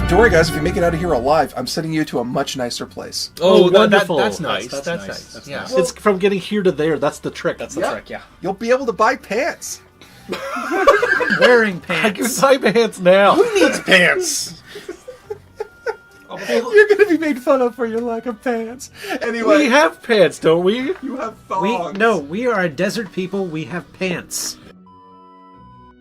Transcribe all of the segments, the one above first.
Don't worry, guys. If you make it out of here alive, I'm sending you to a much nicer place. Oh, wonderful! That's nice. That's nice. That's Yeah. nice. Well, It's from getting here to there. That's the trick. That's the trick. Yeah. You'll be able to buy pants. Wearing I can pants. buy pants now. Who needs pants? You're going to be made fun of for your lack of pants. Anyway, We have pants, don't we? you have thongs. We are a desert people. We have pants.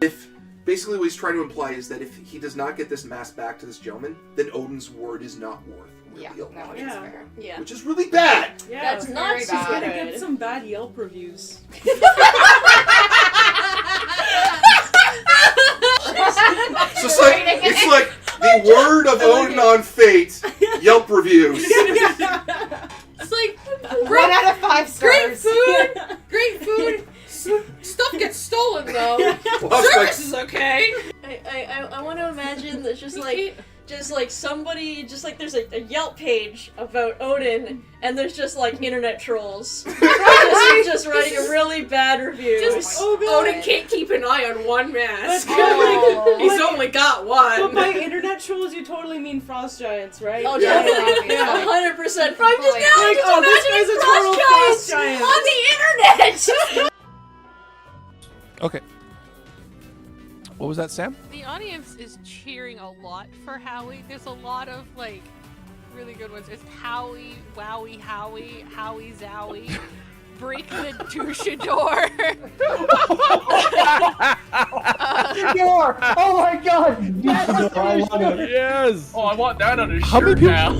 If basically what he's trying to imply is that if he does not get this mask back to this gentleman, then Odin's word is not worth really a lot. That is fair. Yeah. Which is really bad. Yeah, That's very not bad. so Gonna good. get some bad Yelp reviews. So it's like the word of Odin on Fate, Yelp reviews. It's like 1 out of 5 great stars. food, great food. Stuff gets stolen though. Well, Service is okay. I want to imagine that just like somebody, just like there's a Yelp page about Odin, and there's just like internet trolls just writing a really bad reviews. Odin can't keep an eye on one mask. Oh. He's only got one. But by internet trolls, you totally mean frost giants, right? Oh, Yeah. definitely, Yeah. 100%. I'm just now Like, just oh, this imagining guy's a total frost frost giants giant. on the internet. Okay. What was that, Sam? The audience is cheering a lot for Howie. There's a lot of like really good ones. It's Howie, Wowie, Howie, Howie, Zowie, Break the Douchador. Door! Oh my god! Yes! Oh, I want that on a How many shirt people- now.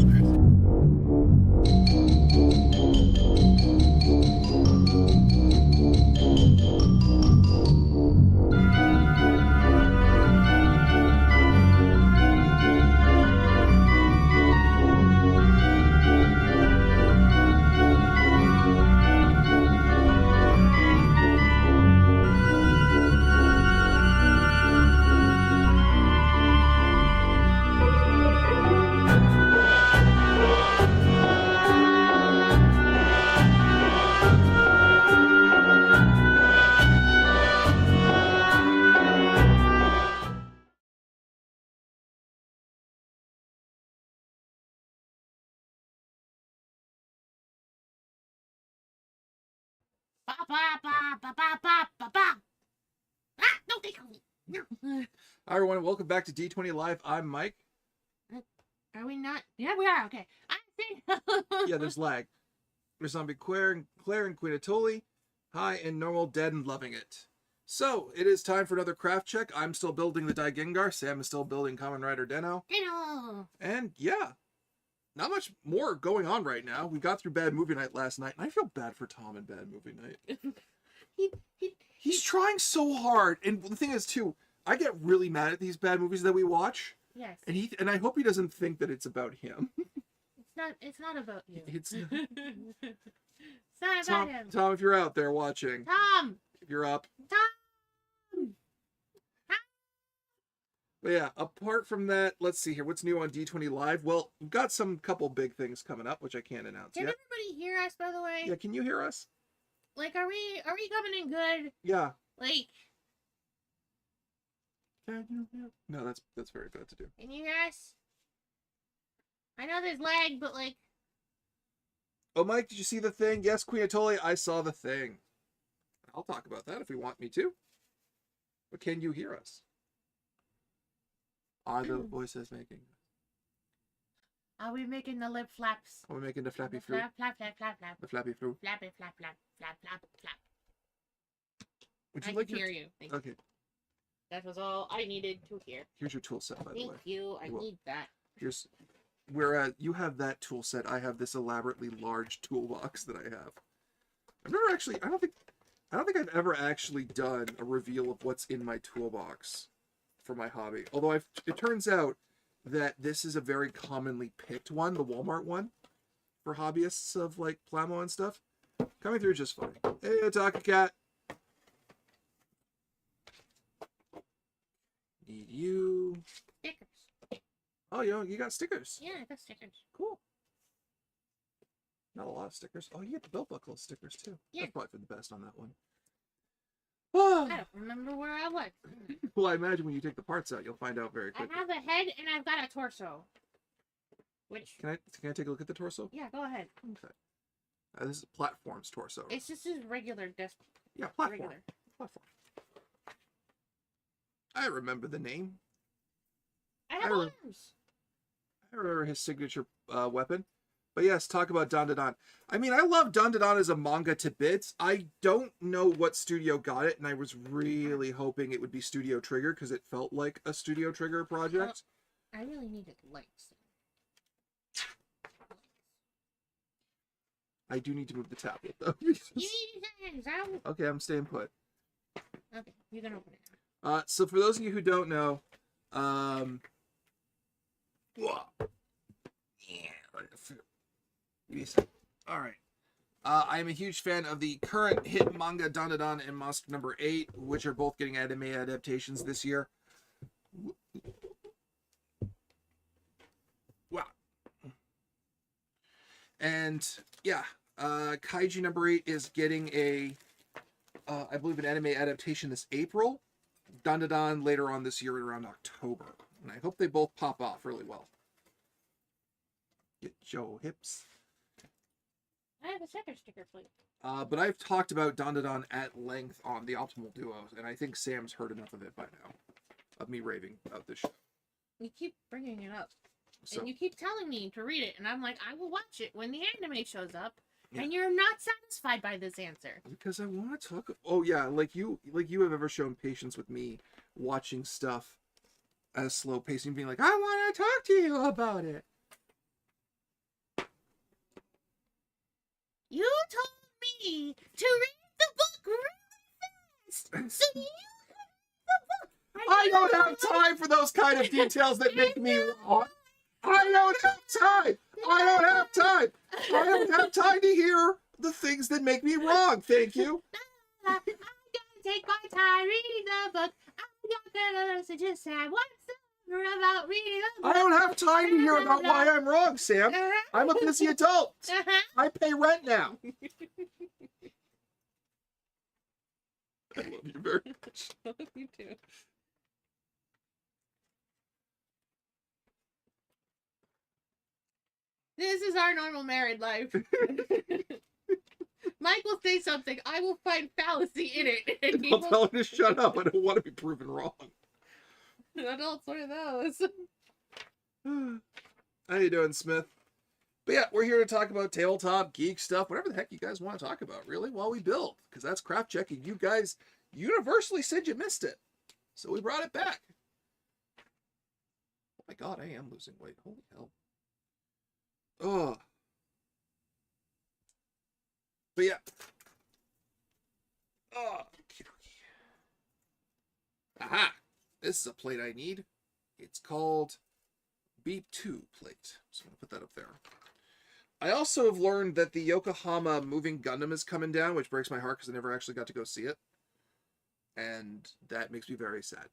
No, they call me. Hi everyone, welcome back to D20 Live. I'm Mike. Are we not? Yeah, we are. Okay. Yeah, there's lag. There's Zombie Claire and Queen Atoli. Hi, and Normal Dead and Loving It. So, it is time for another craft check. I'm still building the Gengar. Sam is still building Kamen Rider Deno. And yeah, not much more going on right now. We got through Bad Movie Night last night, and I feel bad for Tom in Bad Movie Night. He's trying so hard. And the thing is, too, I get really mad at these bad movies that we watch. Yes. And I hope he doesn't think that it's about him. It's not about you. It's It's not about him. Tom, if you're out there watching. Tom! If you're up. Tom! But yeah, apart from that, let's see here. What's new on D20 Live? Well, we've got some couple big things coming up, which I can't announce Can yet. everybody hear us, by the way? Yeah, can you hear us? Like, are we coming in good? Yeah. Like, Can you hear? No, that's very bad to do. can you hear us? I know there's lag, but like, Oh, Mike, did you see the thing? Yes, Queen Atoli, I saw the thing. I'll talk about that if you want me to. But can you hear us? Are the voices making? are we making the lip flaps? Are we making the flappy The flu? flap, flap, flap, flap, flap. The flappy flu? Flappy, flap, flap, flap, flap, flap. Would I you like can your... hear you. Thank you. Okay, That was all I needed to hear. here's your tool set, by the way. Thank you. I You're welcome. need that. Here's whereas you have that tool set, I have this elaborately large toolbox that I have. I've never actually I don't think I've ever actually done a reveal of what's in my toolbox for my hobby. Although it turns out that this is a very commonly picked one, the Walmart one, for hobbyists of like Plamo and stuff. Coming through just fine. Hey, Ataka Cat. Need you. Stickers. Oh, you got stickers. Yeah, I got stickers. Cool. Not a lot of stickers. Oh, you get the belt buckle stickers too. Yeah. That's probably for the best on that one. I don't remember where I was. Well, I imagine when you take the parts out, you'll find out very I quickly. have a head and I've got a torso. Which, Can I take a look at the torso? yeah, go ahead. Okay. This is Platform's torso. It's just his regular desk. Yeah, Platform. Regular. Platform. I remember the name. I have I arms. I remember his signature weapon. But yes, talk about Dandadan. I mean, I love Dandadan as a manga to bits. I don't know what studio got it, and I was really hoping it would be Studio Trigger because it felt like a Studio Trigger project. I really needed lights. I do need to move the tablet though. You need to out. Okay, I'm staying put. Okay, you can open it So for those of you who don't know, all right. I am a huge fan of the current hit manga Dandadan and Mosque number 8, which are both getting anime adaptations this year. Wow. And yeah, Kaiji number 8 is getting a, I believe, an anime adaptation this April. Dandadan later on this year around October. And I hope they both pop off really well. Get Joe hips. I have a second sticker plate. But I've talked about Dandadan at length on the Optimal Duos, and I think Sam's heard enough of it by now. Of me raving about this show. You keep bringing it up. So, And you keep telling me to read it, and I'm like, I will watch it when the anime shows up. Yeah. And you're not satisfied by this answer. because I want to talk. Oh yeah, like you have ever shown patience with me watching stuff at a slow pace and being like, I want to talk to you about it. You told me to read the book really fast, so you can read the book. I don't have time for those kind of details that make me wrong. I don't have time. I don't have time. I don't have time to hear the things that make me wrong. Thank you. I gotta take my time reading the book. I'm not gonna listen to Sam whatsoever about reading the book. I don't have time to hear about why I'm wrong, Sam. I'm a busy adult. I pay rent now. I love you very much. You too. This is our normal married life. Mike will say something. I will find fallacy in it, and he I'll will. tell him to shut up. I don't want to be proven wrong. Adults are those. How you doing, Smith? But yeah, we're here to talk about tabletop, geek stuff, whatever the heck you guys want to talk about, really, while we build. Because that's craft checking. You guys universally said you missed it. So we brought it back. Oh my god, I am losing weight. Holy hell. Oh. But yeah. Oh. Aha! This is a plate I need. It's called B2 plate. So I'm going to put that up there. I also have learned that the Yokohama moving Gundam is coming down, which breaks my heart because I never actually got to go see it. And that makes me very sad.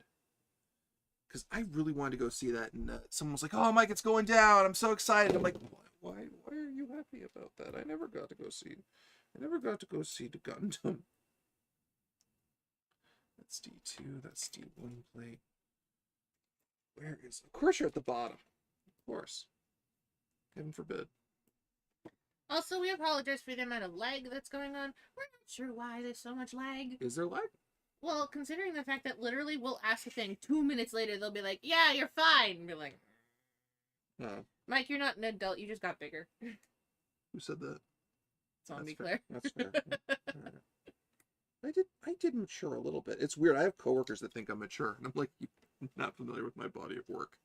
Because I really wanted to go see that, and someone was like, "Oh, Mike, it's going down. I'm so excited." I'm like, why are you happy about that? I never got to go see the Gundam. That's D2, that's D1 plate. Where is... Of course you're at the bottom. Of course. Heaven forbid. Also, we apologize for the amount of lag that's going on. We're not sure why there's so much lag. Is there lag? Well, considering the fact that literally we'll ask a thing 2 minutes later, they'll be like, "Yeah, you're fine." And we're like, No. "Mike, you're not an adult. You just got bigger." Who said that? So I'll be fair. clear. That's fair. Alright. I did mature a little bit. It's weird. I have coworkers that think I'm mature, and I'm like, you're not familiar with my body of work.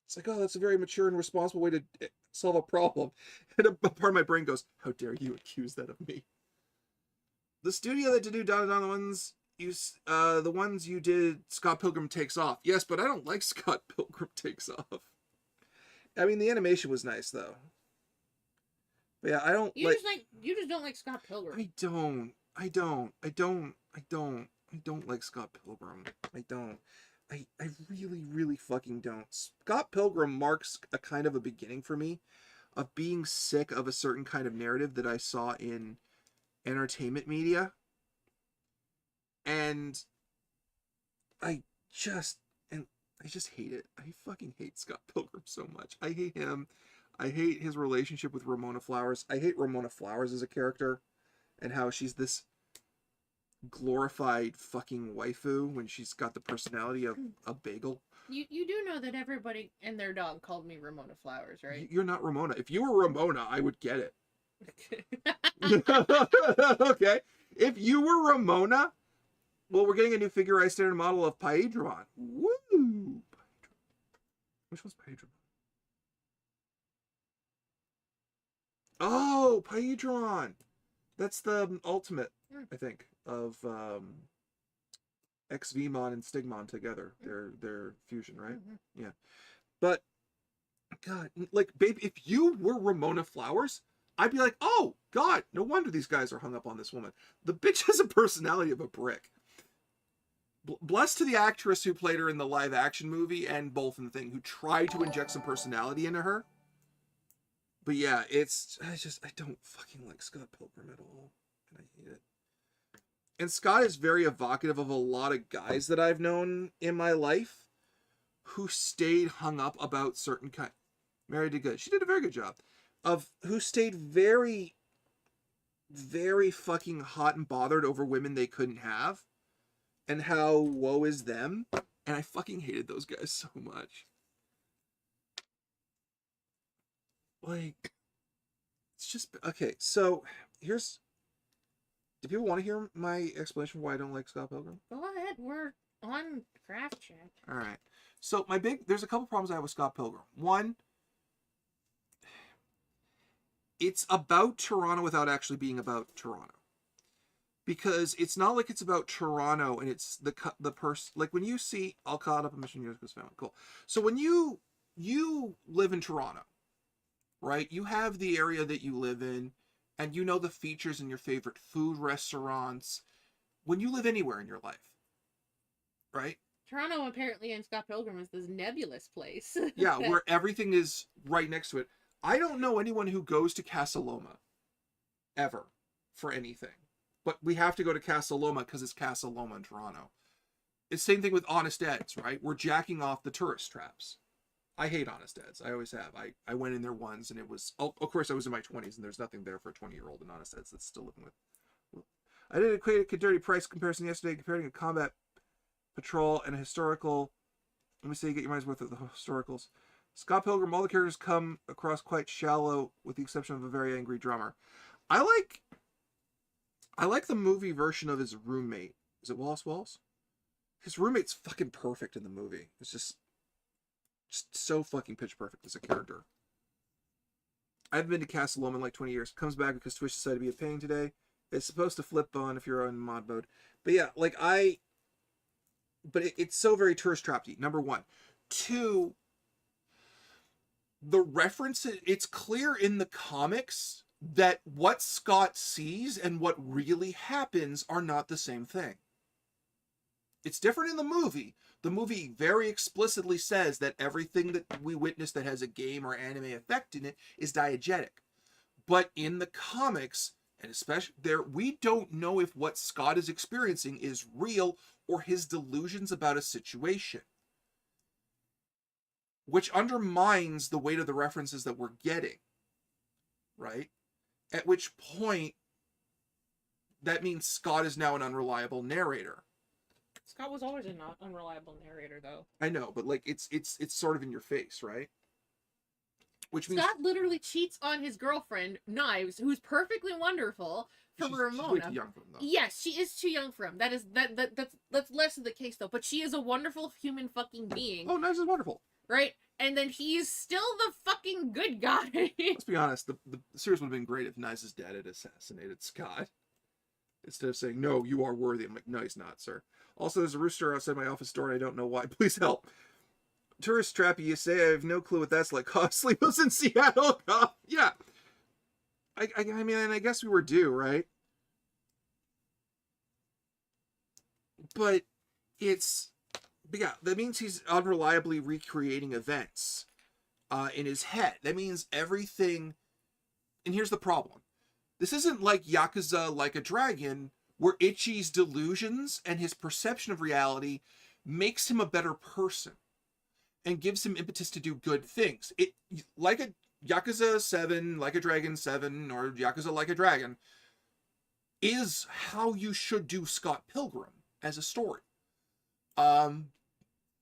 It's like, oh, that's a very mature and responsible way to solve a problem. And a part of my brain goes, how dare you accuse that of me? The studio that did do Donna Donna the ones you did Scott Pilgrim Takes Off. Yes, but I don't like Scott Pilgrim Takes Off. I mean, the animation was nice though. But yeah, I don't You just don't like Scott Pilgrim. I don't like Scott Pilgrim. I really, really fucking don't. Scott Pilgrim marks a kind of a beginning for me of being sick of a certain kind of narrative that I saw in entertainment media. And I just hate it. I fucking hate Scott Pilgrim so much. I hate him. I hate his relationship with Ramona Flowers. I hate Ramona Flowers as a character and how she's this glorified fucking waifu when she's got the personality of a bagel. You do know that everybody and their dog called me Ramona Flowers, right? You're not Ramona. If you were Ramona, I would get it. Okay. If you were Ramona, well, we're getting a new figurized standard model of Paedramon. Woo! Which one's Paedramon? Oh, Paedron! That's the ultimate, I think, of XVmon and Stigmon together. Their fusion, right? Mm-hmm. Yeah. But God, like, babe, if you were Ramona Flowers, I'd be like, oh God, no wonder these guys are hung up on this woman. The bitch has a personality of a brick. Blessed to the actress who played her in the live action movie and both in the thing, who tried to inject some personality into her. But yeah, I don't fucking like Scott Pilgrim at all. And I hate it. And Scott is very evocative of a lot of guys that I've known in my life who stayed hung up about certain kind. Mary did good. She did a very good job. Who stayed very, very fucking hot and bothered over women they couldn't have. And how woe is them. And I fucking hated those guys so much. Like, it's just, okay, so here's, do people want to hear my explanation for why I don't like Scott Pilgrim? Go ahead, we're on craft check. Alright, so there's a couple problems I have with Scott Pilgrim. One, it's about Toronto without actually being about Toronto. Because it's not like it's about Toronto and it's the person, like when you see, I'll call it up a Mission Years Family, cool. So when you live in Toronto, right? You have the area that you live in, and you know the features in your favorite food restaurants when you live anywhere in your life, right? Toronto, apparently, in Scott Pilgrim is this nebulous place. Yeah, where everything is right next to it. I don't know anyone who goes to Casa Loma, ever, for anything. But we have to go to Casa Loma because it's Casa Loma in Toronto. It's the same thing with Honest Ed's, right? We're jacking off the tourist traps. I hate honest ads. I always have. I went in there once and it was, oh, of course I was in my 20s and there's nothing there for a 20-year-old in honest ads that's still living with. I did a dirty price comparison yesterday comparing a combat patrol and a historical. Let me say you get your money's worth of the historicals. Scott Pilgrim, all the characters come across quite shallow with the exception of a very angry drummer. I like the movie version of his roommate. Is it Wallace Wallace? His roommate's fucking perfect in the movie. It's just so fucking pitch perfect as a character. I haven't been to Castle Loma in like 20 years. Comes back because Twitch decided to be a pain today. It's supposed to flip on if you're on mod mode. But yeah, like it's so very tourist trappy. Number one. Two, the reference, it's clear in the comics that what Scott sees and what really happens are not the same thing. It's different in the movie. The movie very explicitly says that everything that we witness that has a game or anime effect in it is diegetic. But in the comics, and especially there, we don't know if what Scott is experiencing is real or his delusions about a situation. Which undermines the weight of the references that we're getting. Right? At which point, that means Scott is now an unreliable narrator. Scott was always an unreliable narrator, though. I know, but like it's sort of in your face, right? Which means Scott literally cheats on his girlfriend, Knives, who's perfectly wonderful, for Ramona. She's way too young for him, though. Yes, she is too young for him. That's less of the case, though. But she is a wonderful human fucking being. Oh, Knives is wonderful. Right? And then he's still the fucking good guy. Let's be honest, the series would have been great if Knives' dad had assassinated Scott. Instead of saying, no, you are worthy. I'm like, no, he's not, sir. Also, there's a rooster outside my office door and I don't know why. Please help. Tourist trappy, you say? I have no clue what that's like. Oh, Sleepless in Seattle. Oh, yeah. I mean, I guess we were due, right? But yeah, that means he's unreliably recreating events in his head. That means everything... And here's the problem. This isn't like Yakuza Like a Dragon, where Ichi's delusions and his perception of reality makes him a better person and gives him impetus to do good things. It like a Yakuza 7, Like a Dragon 7, or Yakuza Like a Dragon is how you should do Scott Pilgrim as a story.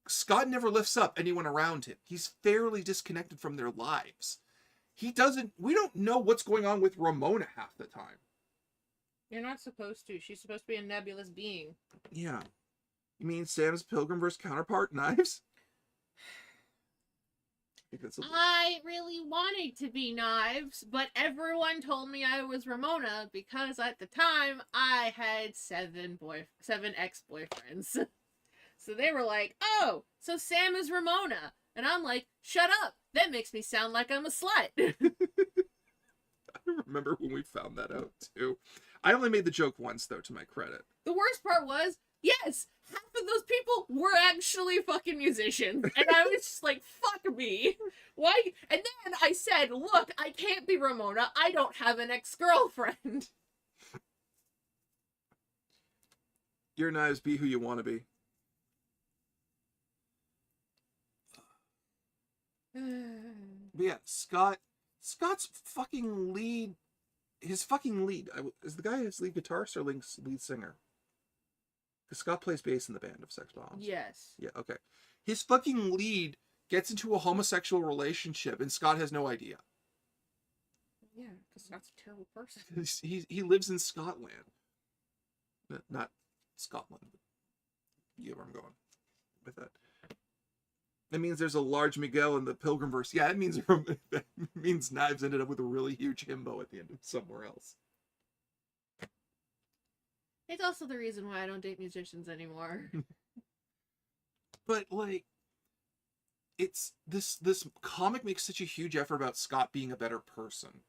Scott never lifts up anyone around him. He's fairly disconnected from their lives. We don't know what's going on with Ramona half the time. You're not supposed to. She's supposed to be a nebulous being. Yeah. You mean Sam's Pilgrim vs. counterpart, Knives? I really wanted to be Knives, but everyone told me I was Ramona because at the time I had 7 ex-boyfriends. So they were like, oh, so Sam is Ramona. And I'm like, shut up. That makes me sound like I'm a slut. I remember when we found that out, too. I only made the joke once, though, to my credit. The worst part was, yes, half of those people were actually fucking musicians. And I was just like, fuck me. Why? And then I said, look, I can't be Ramona. I don't have an ex-girlfriend. Your Knives, be who you want to be. But yeah, Scott's fucking lead, his fucking lead, is the guy his lead guitarist or lead singer? Because Scott plays bass in the band of Sex Bombs. Yes. Yeah, okay. His fucking lead gets into a homosexual relationship and Scott has no idea. Yeah, because Scott's a terrible person. He lives in Scotland. Not Scotland, but you know where I'm going with that. That means there's a large Miguel in the Pilgrimverse. Yeah, it means Knives ended up with a really huge himbo at the end of somewhere else. It's also the reason why I don't date musicians anymore. But like, it's this comic makes such a huge effort about Scott being a better person,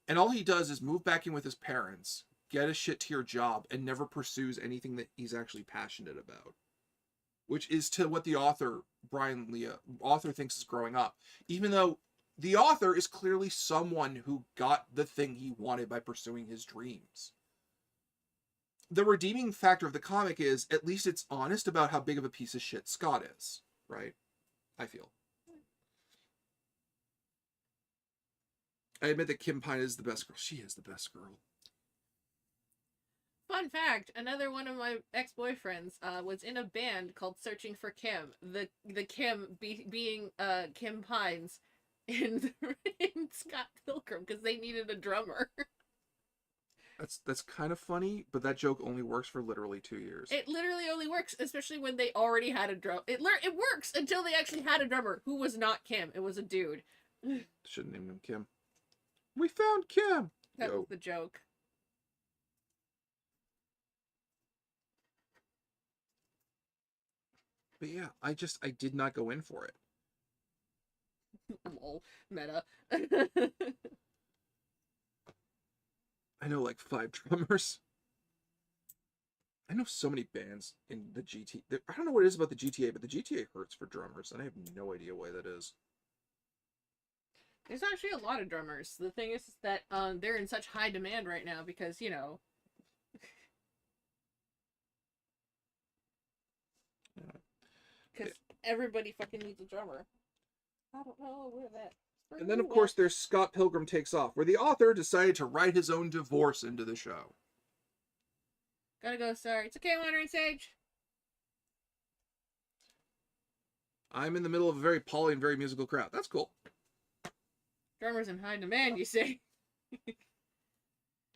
and all he does is move back in with his parents, get a shit-tier job, and never pursues anything that he's actually passionate about. Which is to what the author, Brian Lee, author thinks is growing up. Even though the author is clearly someone who got the thing he wanted by pursuing his dreams. The redeeming factor of the comic is, at least it's honest about how big of a piece of shit Scott is. Right? I feel. I admit that Kim Pine is the best girl. She is the best girl. Fun fact: another one of my ex-boyfriends was in a band called Searching for Kim. The Kim being Kim Pines in Scott Pilgrim because they needed a drummer. That's kind of funny, but that joke only works for literally 2 years. It literally only works, especially when they already had a drum. It works until they actually had a drummer who was not Kim. It was a dude. Shouldn't name him Kim. We found Kim. That Yo. was the joke. But yeah, I did not go in for it. Lol. Meta. I know like 5 drummers. I know so many bands in the GTA. I don't know what it is about the GTA, but the GTA hurts for drummers, and I have no idea why that is. There's actually a lot of drummers. The thing is that they're in such high demand right now because, you know. Because everybody fucking needs a drummer. I don't know where that. And then, of course, there's Scott Pilgrim Takes Off, where the author decided to write his own divorce into the show. Gotta go, sorry. It's okay, Wandering Sage. I'm in the middle of a very poly and very musical crowd. That's cool. Drummers in high demand, you say?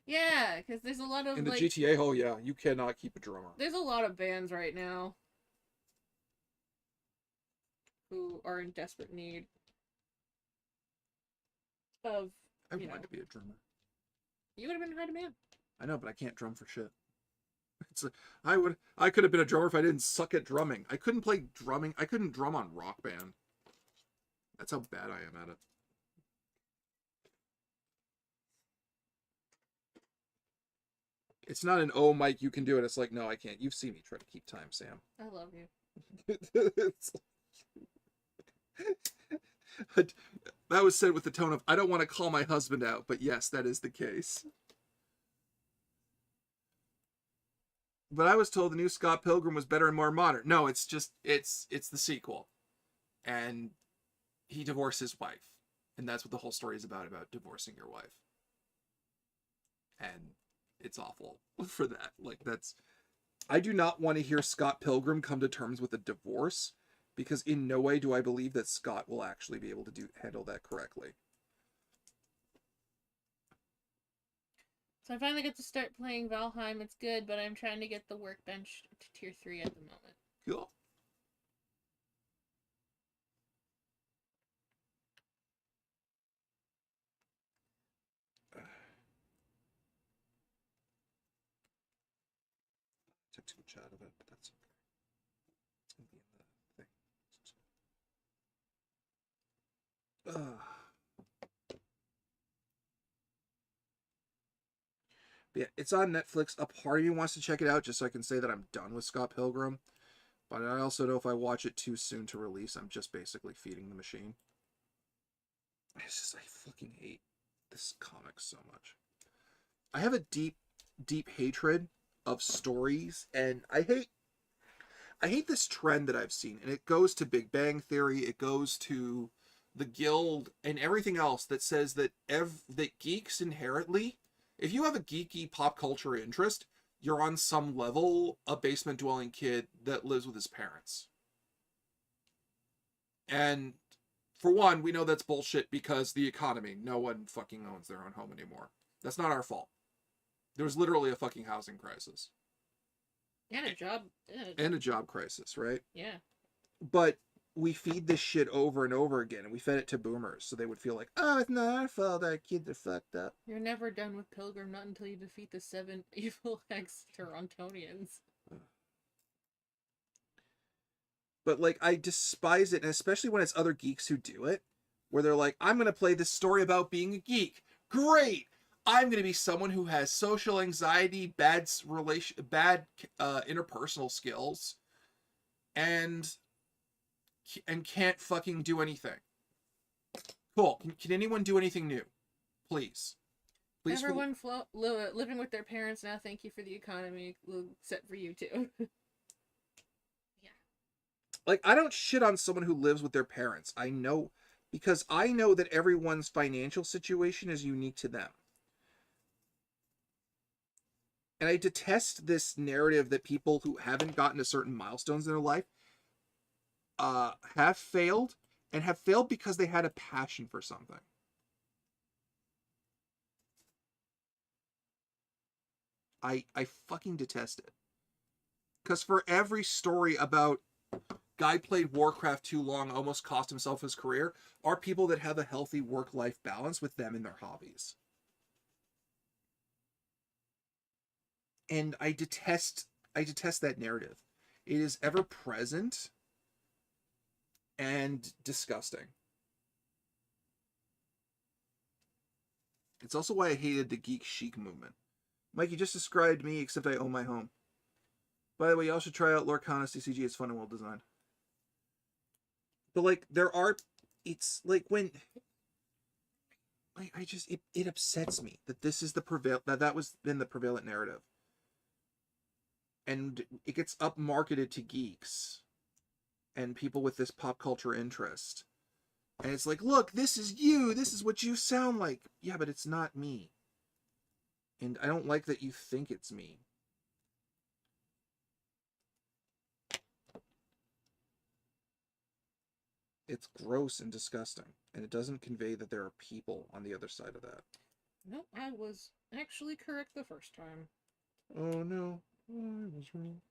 Yeah, because there's a lot of, In the like... GTA, oh yeah, you cannot keep a drummer. There's a lot of bands right now who are in desperate need of, I you know. wanted to be a drummer. You would have been in high demand. I know, but I can't drum for shit. I could have been a drummer if I didn't suck at drumming. I couldn't play drumming. I couldn't drum on Rock Band. That's how bad I am at it. It's not an, oh, Mike, you can do it. It's like, no, I can't. You've seen me try to keep time, Sam. I love you. That was said with the tone of, I don't want to call my husband out, but yes, that is the case. But I was told the new Scott Pilgrim was better and more modern. No, it's just, it's the sequel. And he divorced his wife. And that's what the whole story is about divorcing your wife. And it's awful for that. Like, that's... I do not want to hear Scott Pilgrim come to terms with a divorce, because in no way do I believe that Scott will actually be able to handle that correctly. So I finally get to start playing Valheim. It's good, but I'm trying to get the workbench to tier 3 at the moment. Cool. Took too much out of it, but that's okay. It's gonna be in the thing. But yeah, it's on Netflix. A part of me wants to check it out just so I can say that I'm done with Scott Pilgrim. But I also know if I watch it too soon to release, I'm just basically feeding the machine. It's just, I fucking hate this comic so much. I have a deep, deep hatred of stories, and I hate this trend that I've seen, and it goes to Big Bang Theory, it goes to the Guild, and everything else that says that that geeks inherently, if you have a geeky pop culture interest, you're on some level a basement-dwelling kid that lives with his parents. And for one, we know that's bullshit because the economy. No one fucking owns their own home anymore. That's not our fault. There was literally a fucking housing crisis. And a job. And a job crisis, right? Yeah. But we feed this shit over and over again, and we fed it to boomers, so they would feel like, oh, it's not our fault our kids are fucked up. You're never done with Pilgrim, not until you defeat the 7 evil ex-Torontonians. But, like, I despise it, and especially when it's other geeks who do it, where they're like, I'm gonna play this story about being a geek. Great! I'm gonna be someone who has social anxiety, bad interpersonal skills, and can't fucking do anything. Cool. Can anyone do anything new? Please. Please. Everyone living with their parents now. Thank you for the economy. Set for you too. Like, I don't shit on someone who lives with their parents. I know because I know that everyone's financial situation is unique to them. And I detest this narrative that people who haven't gotten to certain milestones in their life have failed, and have failed because they had a passion for something. I fucking detest it. Because for every story about guy played Warcraft too long, almost cost himself his career, are people that have a healthy work-life balance with them and their hobbies. And I detest that narrative. It is ever present and disgusting. It's also why I hated the geek chic movement. Mike, you just described me, except I own my home. By the way, y'all should try out Lorcana's CCG. It's fun and well designed. But like, it's like when it upsets me that this is that was been the prevalent narrative. And it gets up-marketed to geeks and people with this pop culture interest. And it's like, look, this is you. This is what you sound like. Yeah, but it's not me. And I don't like that you think it's me. It's gross and disgusting. And it doesn't convey that there are people on the other side of that. No, I was actually correct the first time. Oh, no. I was wrong.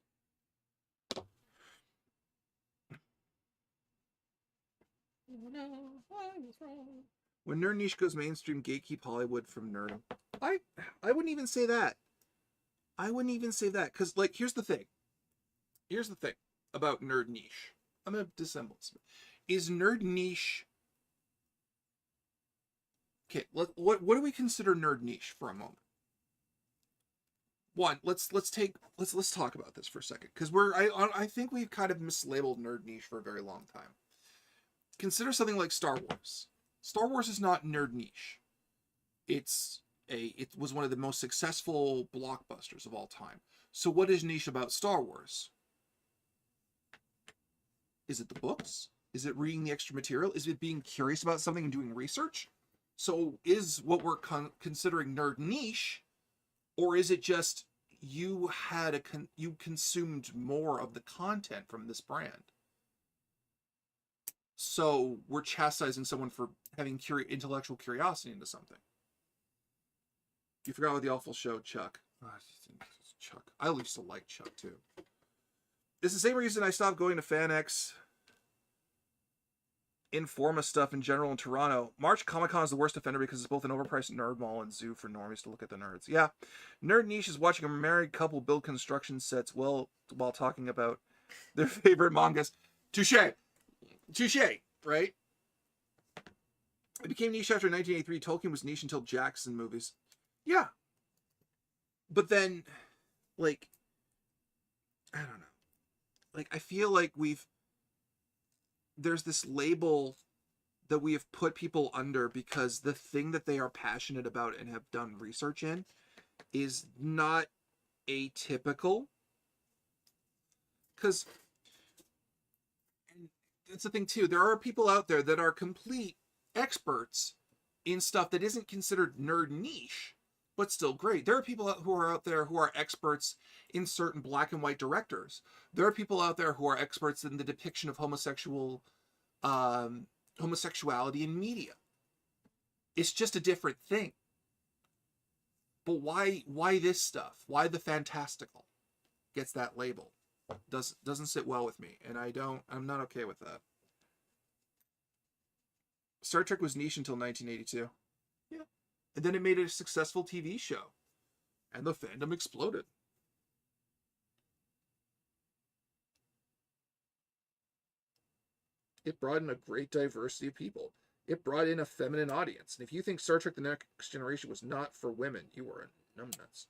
No, I was wrong. When nerd niche goes mainstream, gatekeep Hollywood from nerdom. I wouldn't even say that. I wouldn't even say that. Because, like, here's the thing. Here's the thing about nerd niche. I'm going to dissemble this. Is nerd niche... Okay, what do we consider nerd niche for a moment? One, let's talk about this for a second, because I think we've kind of mislabeled nerd niche for a very long time. Consider something like Star Wars. Star Wars is not nerd niche. It was one of the most successful blockbusters of all time. So what is niche about Star Wars? Is it the books? Is it reading the extra material? Is it being curious about something and doing research? So is what we're considering nerd niche, or is it just you consumed more of the content from this brand? So we're chastising someone for having intellectual curiosity into something. You forgot about the awful show, Chuck. Chuck. I used to like Chuck, too. It's the same reason I stopped going to FanX Informa stuff in general in Toronto. March Comic Con is the worst offender because it's both an overpriced nerd mall and zoo for normies to look at the nerds. Yeah, nerd niche is watching a married couple build construction sets while talking about their favorite mangas. Touche, right? It became niche after 1983. Tolkien was niche until Jackson movies. Yeah, but then, like, I don't know. Like, I feel like there's this label that we have put people under because the thing that they are passionate about and have done research in is not atypical. Because it's the thing too, there are people out there that are complete experts in stuff that isn't considered nerd niche, but still great. There are people who are out there who are experts in certain black and white directors. There are people out there who are experts in the depiction of homosexuality in media. It's just a different thing. But why this stuff? Why the fantastical gets that label? Doesn't sit well with me, and I'm not okay with that. Star Trek was niche until 1982. Yeah. And then it made a successful TV show. And the fandom exploded. It brought in a great diversity of people. It brought in a feminine audience. And if you think Star Trek The Next Generation was not for women, you were a numbnuts.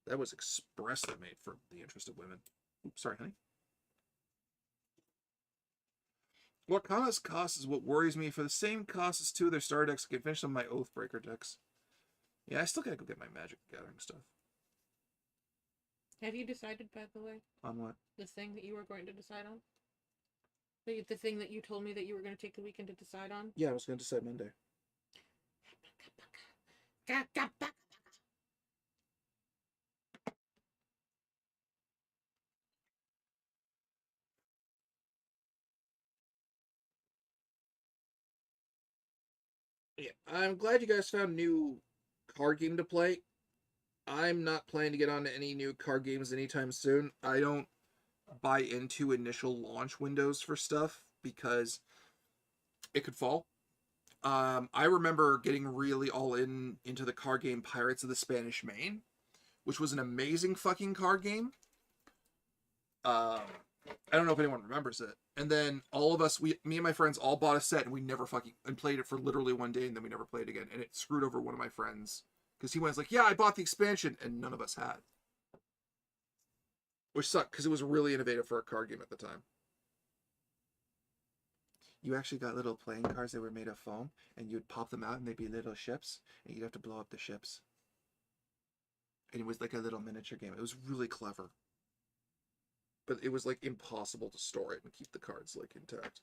That was expressly made for the interest of women. Oops, sorry, honey. Lorcana's cost is what worries me. For the same cost as two of their star decks, I can finish some of my Oathbreaker decks. Yeah, I still gotta go get my Magic Gathering stuff. Have you decided, by the way? On what? The thing that you were going to decide on? The thing that you told me that you were going to take the weekend to decide on? Yeah, I was going to decide Monday. Yeah, I'm glad you guys found a new card game to play. I'm not planning to get on to any new card games anytime soon. I don't buy into initial launch windows for stuff because it could fall. I remember getting really all into the card game Pirates of the Spanish Main, which was an amazing fucking card game. I don't know if anyone remembers it. And then all of us, me and my friends all bought a set and we never and played it for literally one day and then we never played again. And it screwed over one of my friends because he was like, yeah, I bought the expansion, and none of us had. Which sucked because it was really innovative for a card game at the time. You actually got little playing cards that were made of foam, and you'd pop them out and they'd be little ships, and you'd have to blow up the ships. And it was like a little miniature game. It was really clever. But it was like impossible to store it and keep the cards like intact.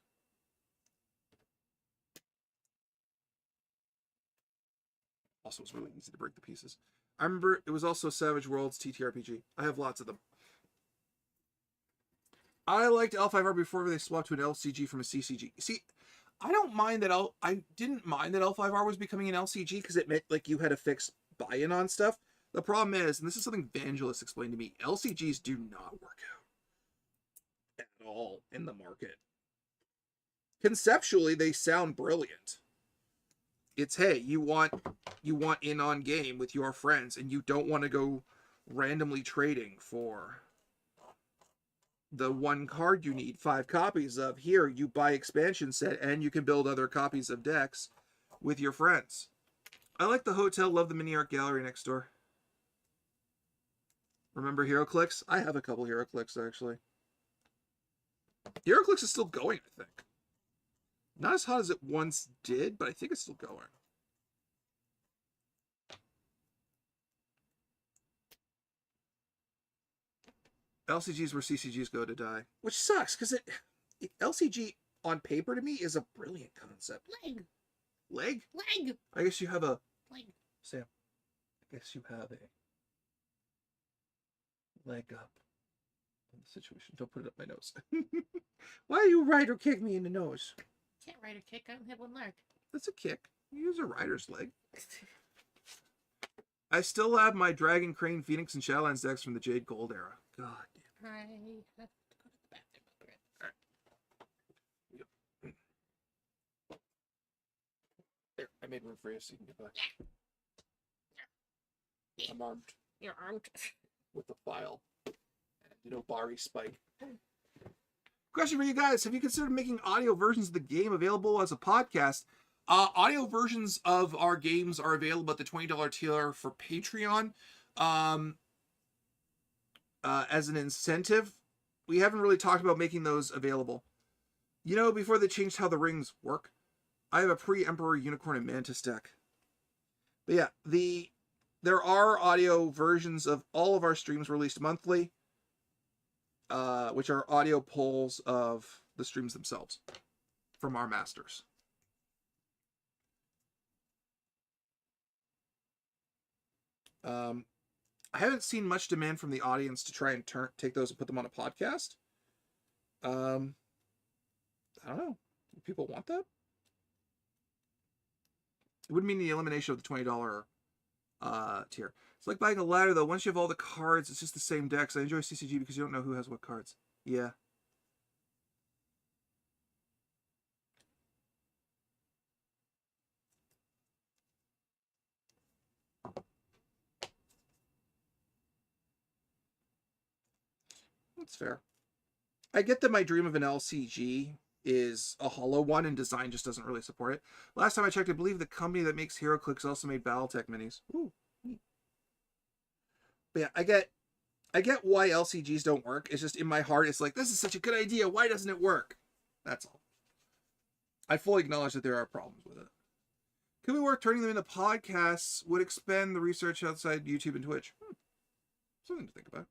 Also, it was really easy to break the pieces. I remember it was also Savage Worlds TTRPG. I have lots of them. I liked L5R before they swapped to an LCG from a CCG. See, I don't mind that I didn't mind that L5R was becoming an LCG because it meant like you had a fixed buy-in on stuff. The problem is, and this is something Vangelis explained to me, LCGs do not work out at all in the market. Conceptually, they sound brilliant. It's, hey, you want in on game with your friends, and you don't want to go randomly trading for the one card you need 5 copies of. Here, you buy expansion set, and you can build other copies of decks with your friends. I like the hotel, love the mini art gallery next door. Remember HeroClix? I have a couple HeroClix, actually. HeroClix is still going, I think. Not as hot as it once did, but I think it's still going. LCGs where CCGs go to die. Which sucks, because LCG on paper to me is a brilliant concept. Leg. Leg? Leg. I guess you have a... Leg. Sam, I guess you have a leg up in the situation. Don't put it up my nose. Why you ride or kick me in the nose? Can't ride a kick, I don't have one leg. That's a kick. You use a rider's leg. I still have my Dragon, Crane, Phoenix, and Shadowlands decks from the Jade Gold era. God damn. I have to go to the bathroom. I'll be right back. Yep. There, I made room for you so you can get back. I'm armed. You're armed. With the file. And an Obari spike. Question for you guys. Have you considered making audio versions of the game available as a podcast? Audio versions of our games are available at the $20 tier for Patreon. As an incentive, we haven't really talked about making those available. You know, before they changed how the rings work, I have a pre-Emperor Unicorn and Mantis deck. But yeah, there are audio versions of all of our streams released monthly, which are audio polls of the streams themselves from our masters. I haven't seen much demand from the audience to try and take those and put them on a podcast. I don't know. Do people want that? It wouldn't mean the elimination of the $20 tier. It's like buying a ladder, though. Once you have all the cards, it's just the same decks. I enjoy CCG because you don't know who has what cards. Yeah. That's fair. I get that my dream of an LCG is a hollow one and design just doesn't really support it. Last time I checked, I believe the company that makes HeroClix also made Battletech minis. Ooh. But yeah, I get why LCGs don't work. It's just in my heart, it's like, this is such a good idea. Why doesn't it work? That's all. I fully acknowledge that there are problems with it. Could we work turning them into podcasts? Would expand the research outside YouTube and Twitch. Something to think about.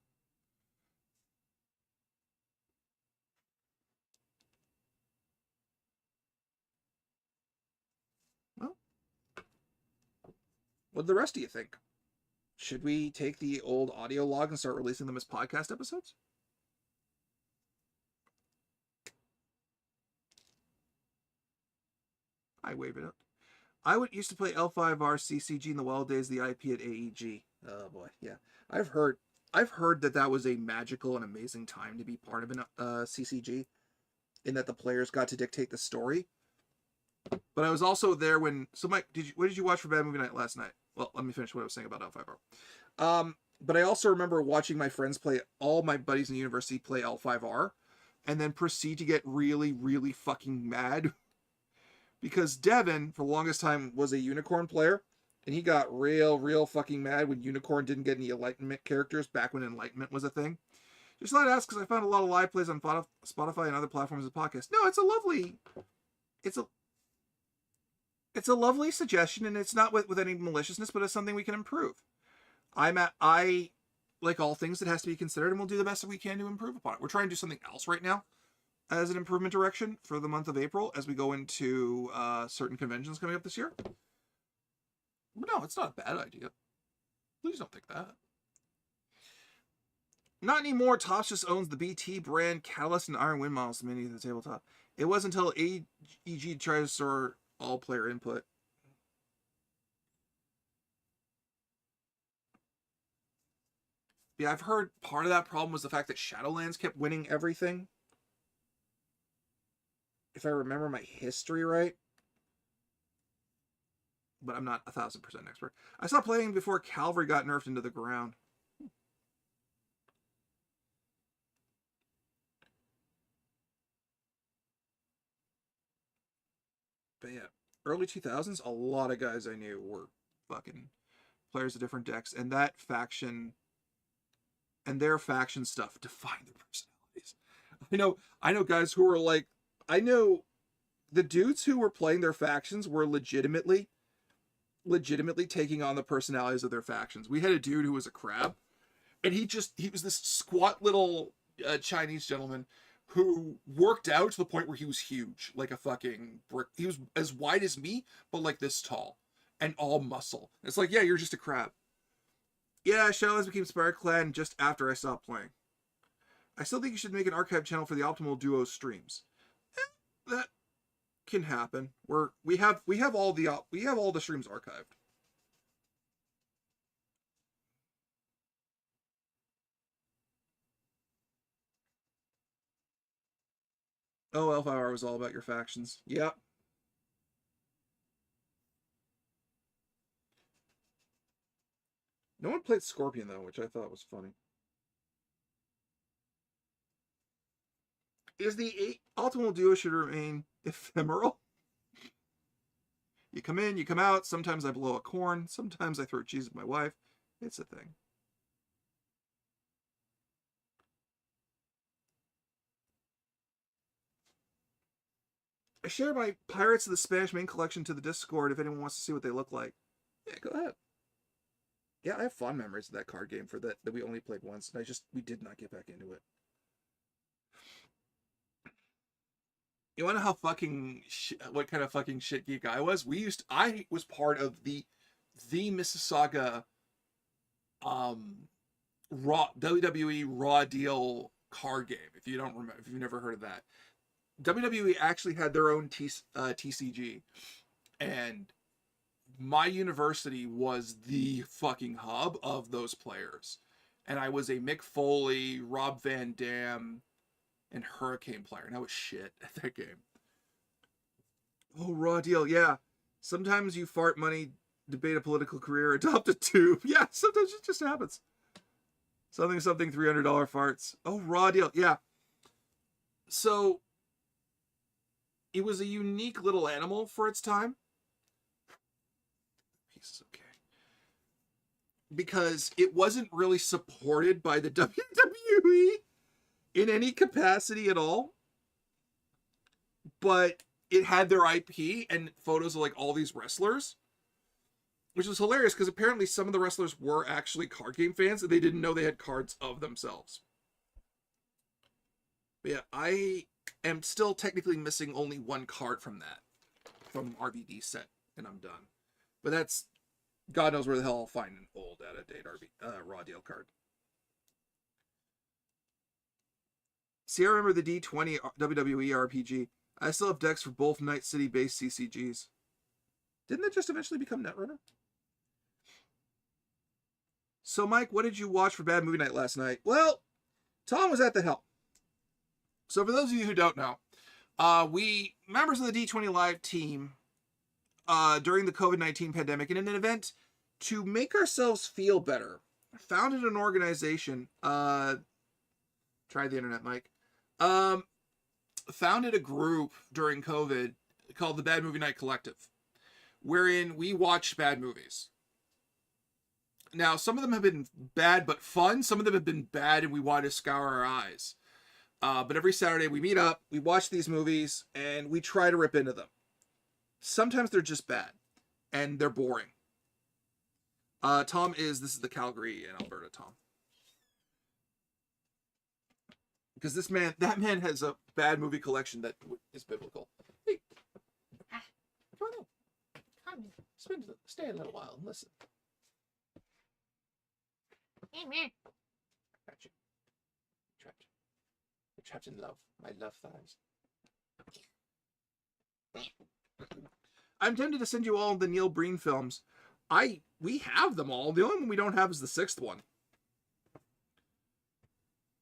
What do the rest of you think? Should we take the old audio log and start releasing them as podcast episodes? I wave it up. I used to play L5R CCG in the wild days of the IP at AEG. Oh boy, yeah. I've heard that was a magical and amazing time to be part of an CCG, in that the players got to dictate the story. But I was also there when. So, Mike, what did you watch for Bad Movie Night last night? Well, let me finish what I was saying about L5R. But I also remember watching my friends play, all my buddies in the university play L5R, and then proceed to get really, really fucking mad. Because Devin, for the longest time, was a Unicorn player, and he got real fucking mad when Unicorn didn't get any Enlightenment characters back when Enlightenment was a thing. Just thought I'd ask because I found a lot of live plays on Spotify and other platforms of podcasts. No, it's a lovely suggestion, and it's not with any maliciousness, but it's something we can improve. I like all things, it has to be considered, and we'll do the best that we can to improve upon it. We're trying to do something else right now as an improvement direction for the month of April as we go into certain conventions coming up this year. But no, it's not a bad idea. Please don't think that. Not anymore. Tosh just owns the BT brand Catalyst and Iron Wind models mini at the tabletop. It wasn't until AEG tried to store all player input. Yeah, I've heard part of that problem was the fact that Shadowlands kept winning everything. If I remember my history right. But I'm not 1000% expert. I stopped playing before Cavalry got nerfed into the ground. But yeah, early 2000s, a lot of guys I knew were fucking players of different decks, and that faction and their faction stuff defined their personalities. I know guys who were like, I know the dudes who were playing their factions were legitimately taking on the personalities of their factions. We had a dude who was a crab, and he was this squat little Chinese gentleman who worked out to the point where he was huge, like a fucking brick. He was as wide as me, but like this tall, and all muscle. It's like, yeah, you're just a crab. Yeah, Shadowlands became Spire Clan just after I stopped playing. I still think you should make an archive channel for the Optimal Duo streams. That can happen. We have all the streams archived. Oh, L5R was all about your factions. Yep. No one played Scorpion, though, which I thought was funny. Is the Optimal Duo should remain ephemeral? You come in, you come out. Sometimes I blow a corn. Sometimes I throw cheese at my wife. It's a thing. I share my Pirates of the Spanish Main collection to the Discord if anyone wants to see what they look like. Yeah, go ahead. Yeah, I have fond memories of that card game that we only played once, and we did not get back into it. You want to know how what kind of fucking shit geek I was? I was part of the Mississauga WWE Raw Deal card game. If you don't remember, if you've never heard of that, WWE actually had their own TCG, and my university was the fucking hub of those players, and I was a Mick Foley, Rob Van Dam, and Hurricane player, and I was shit at that game. Oh, Raw Deal, yeah. Sometimes you fart money, debate a political career, adopt a tube. Yeah, sometimes it just happens. Something $300 farts. Oh, Raw Deal, yeah. So it was a unique little animal for its time. Piece is okay. Because it wasn't really supported by the WWE in any capacity at all. But it had their IP and photos of like all these wrestlers, which was hilarious because apparently some of the wrestlers were actually card game fans and they didn't know they had cards of themselves. But yeah, I am still technically missing only one card from RVD set, and I'm done. But that's God knows where the hell I'll find an old out-of-date Raw deal card. See, I remember the D20 WWE RPG. I still have decks for both Night City-based CCGs. Didn't it just eventually become Netrunner? So, Mike, what did you watch for Bad Movie Night last night? Well, Tom was at the helm. So, for those of you who don't know, we, members of the D20 Live team, during the COVID-19 pandemic, in an event to make ourselves feel better, founded an organization, try the internet, Mike, founded a group during COVID called the Bad Movie Night Collective, wherein we watched bad movies. Now, some of them have been bad but fun. Some of them have been bad and we want to scour our eyes. But every Saturday we meet up, we watch these movies, and we try to rip into them. Sometimes they're just bad, and they're boring. This is the Calgary and Alberta Tom. Because that man has a bad movie collection that is biblical. Hey, come on in. Come in. Stay a little while and listen. Hey, man. Trapped you. You're trapped in love. My love thighs. I'm tempted to send you all the Neil Breen films. We have them all. The only one we don't have is the 6th one.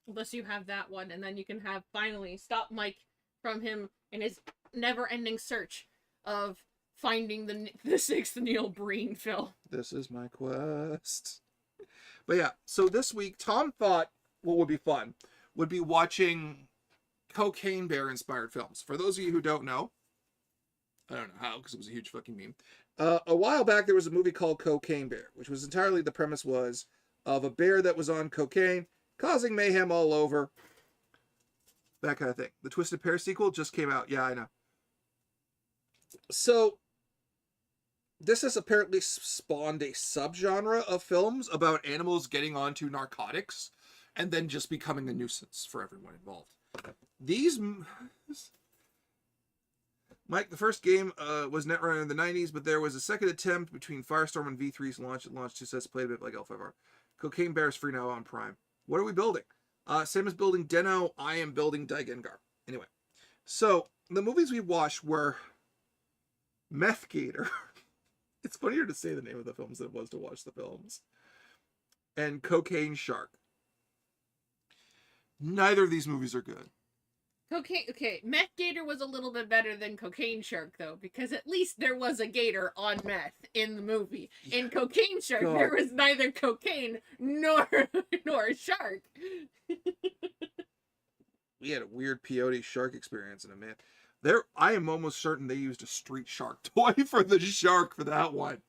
Unless you have that one, and then you can have finally stop Mike from him in his never-ending search of finding the 6th Neil Breen film. This is my quest. But yeah, so this week, Tom thought what would be fun would be watching Cocaine Bear inspired films. For those of you who don't know, I don't know how, because it was a huge fucking meme. A while back, there was a movie called Cocaine Bear, which was entirely, the premise was of a bear that was on cocaine, causing mayhem all over. That kind of thing. The Twisted Pair sequel just came out. Yeah, I know. So, this has apparently spawned a subgenre of films about animals getting onto narcotics and then just becoming a nuisance for everyone involved. Mike, the first game was Netrunner in the 90s, but there was a second attempt between Firestorm and V3's launch. It launched 2 sets, played a bit like L5R. Cocaine Bear is free now on Prime. What are we building? Sam is building Deno. I am building Daigengar. Anyway, so the movies we watched were Meth Gator. It's funnier to say the name of the films than it was to watch the films. And Cocaine Shark. Neither of these movies are good. Meth Gator was a little bit better than Cocaine Shark, though, because at least there was a gator on meth in the movie. In Cocaine Shark, God. there was neither cocaine nor a shark. We had a weird peyote shark experience in a man. I am almost certain they used a street shark toy for the shark for that one.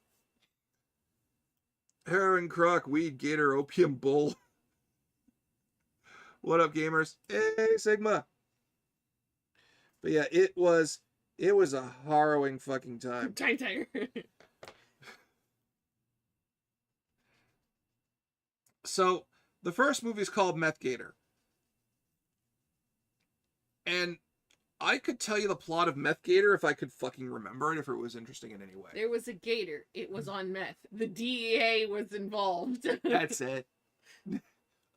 Heroin, croc, weed, gator, opium, bull. What up, gamers? Hey, Sigma. But yeah, it was a harrowing fucking time. Tiger. So, the first movie is called Meth Gator. And I could tell you the plot of Meth Gator if I could fucking remember it, if it was interesting in any way. There was a gator. It was on meth. The DEA was involved. That's it.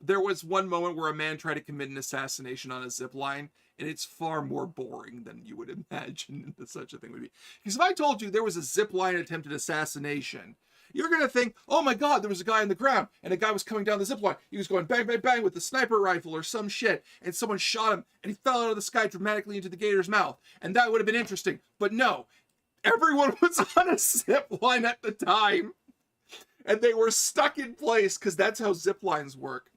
There was one moment where a man tried to commit an assassination on a zip line, and it's far more boring than you would imagine that such a thing would be. Because if I told you there was a zip line attempted assassination, you're going to think, oh my god, there was a guy on the ground, and a guy was coming down the zip line. He was going bang, bang, bang with a sniper rifle or some shit, and someone shot him, and he fell out of the sky dramatically into the gator's mouth. And that would have been interesting. But no, everyone was on a zip line at the time, and they were stuck in place, because that's how zip lines work.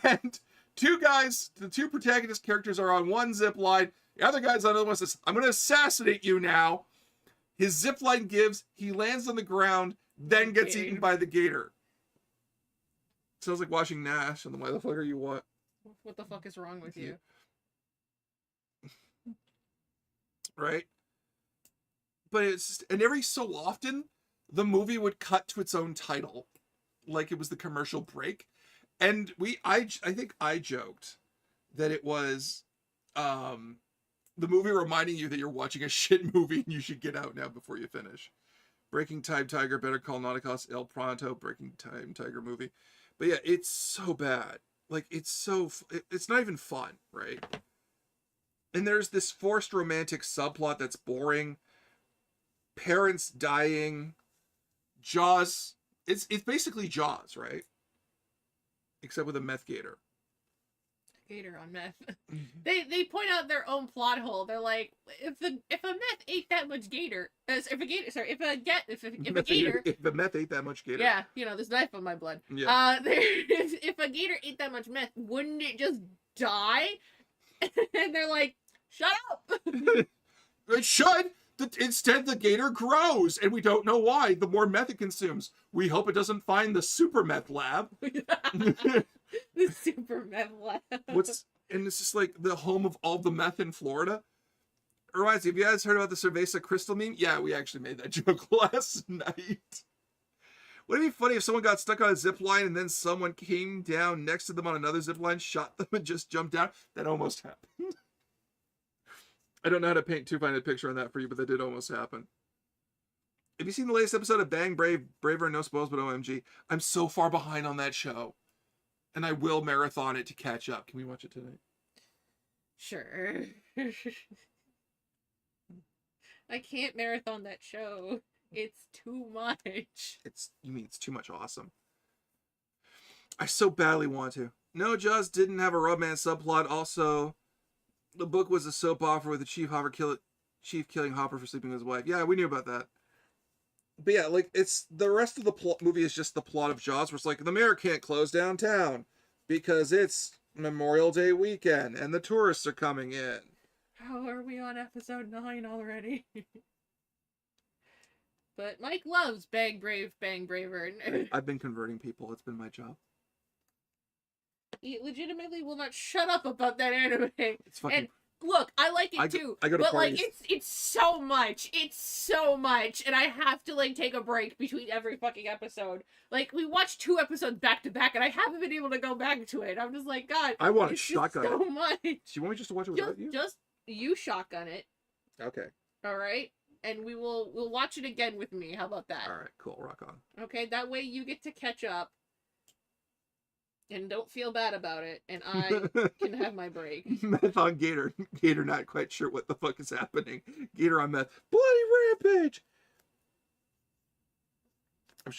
And the two protagonist characters are on one zip line. The other guy's on the other one, says, I'm going to assassinate you now. His zip line gives. He lands on the ground, then gets eaten by the gator. Sounds like watching Nash. And then why the fuck are you what? What the fuck is wrong with you? Right? But and every so often, the movie would cut to its own title. Like it was the commercial break. And I think I joked that it was the movie reminding you that you're watching a shit movie and you should get out now before you finish. Breaking Time Tiger, Better Call Nauticus, El Pronto, Breaking Time Tiger movie. But yeah, it's so bad. Like, it's not even fun, right? And there's this forced romantic subplot that's boring. Parents dying. Jaws. It's basically Jaws, right? Except with a meth gator. Gator on meth. They point out their own plot hole. They're like, if a meth ate that much gator, if a meth ate that much gator. Yeah, there's knife on my blood. Yeah. If a gator ate that much meth, wouldn't it just die? And they're like, shut up. It should. Instead, the gator grows, and we don't know why. The more meth it consumes, we hope it doesn't find the super meth lab. The super meth lab. And it's just like the home of all the meth in Florida. It reminds me, have you guys heard about the Cerveza crystal meme? Yeah, we actually made that joke last night. Wouldn't it be funny if someone got stuck on a zip line and then someone came down next to them on another zip line, shot them, and just jumped down? That almost happened. I don't know how to paint too fine a picture on that for you, but that did almost happen. Have you seen the latest episode of Bang Braver, no spoils, but OMG? I'm so far behind on that show. And I will marathon it to catch up. Can we watch it tonight? Sure. I can't marathon that show. It's too much. You mean it's too much awesome. I so badly want to. No, Jaws didn't have a romance subplot. Also, the book was a soap opera with the chief killing Hopper for sleeping with his wife. Yeah, we knew about that. But yeah, like, it's the rest of the movie is just the plot of Jaws, where it's like the mayor can't close downtown because it's Memorial Day weekend and the tourists are coming in. How are we on episode 9 already? But Mike loves Bang Brave, Bang Braver. I've been converting people. It's been my job. He legitimately will not shut up about that anime. It's fucking... And look, I like it too. I go to but parties. like it's so much. It's so much. And I have to like take a break between every fucking episode. Like, we watched 2 episodes back to back and I haven't been able to go back to it. I'm just like, God, I want to it's shotgun so it. much. Do you want me just to watch it without you? Just you shotgun it. Okay. All right. And we'll watch it again with me. How about that? All right, cool. Rock on. Okay, that way you get to catch up and don't feel bad about it, and I can have my break. Meth on Gator. Gator not quite sure what the fuck is happening. Gator on meth. Bloody rampage! I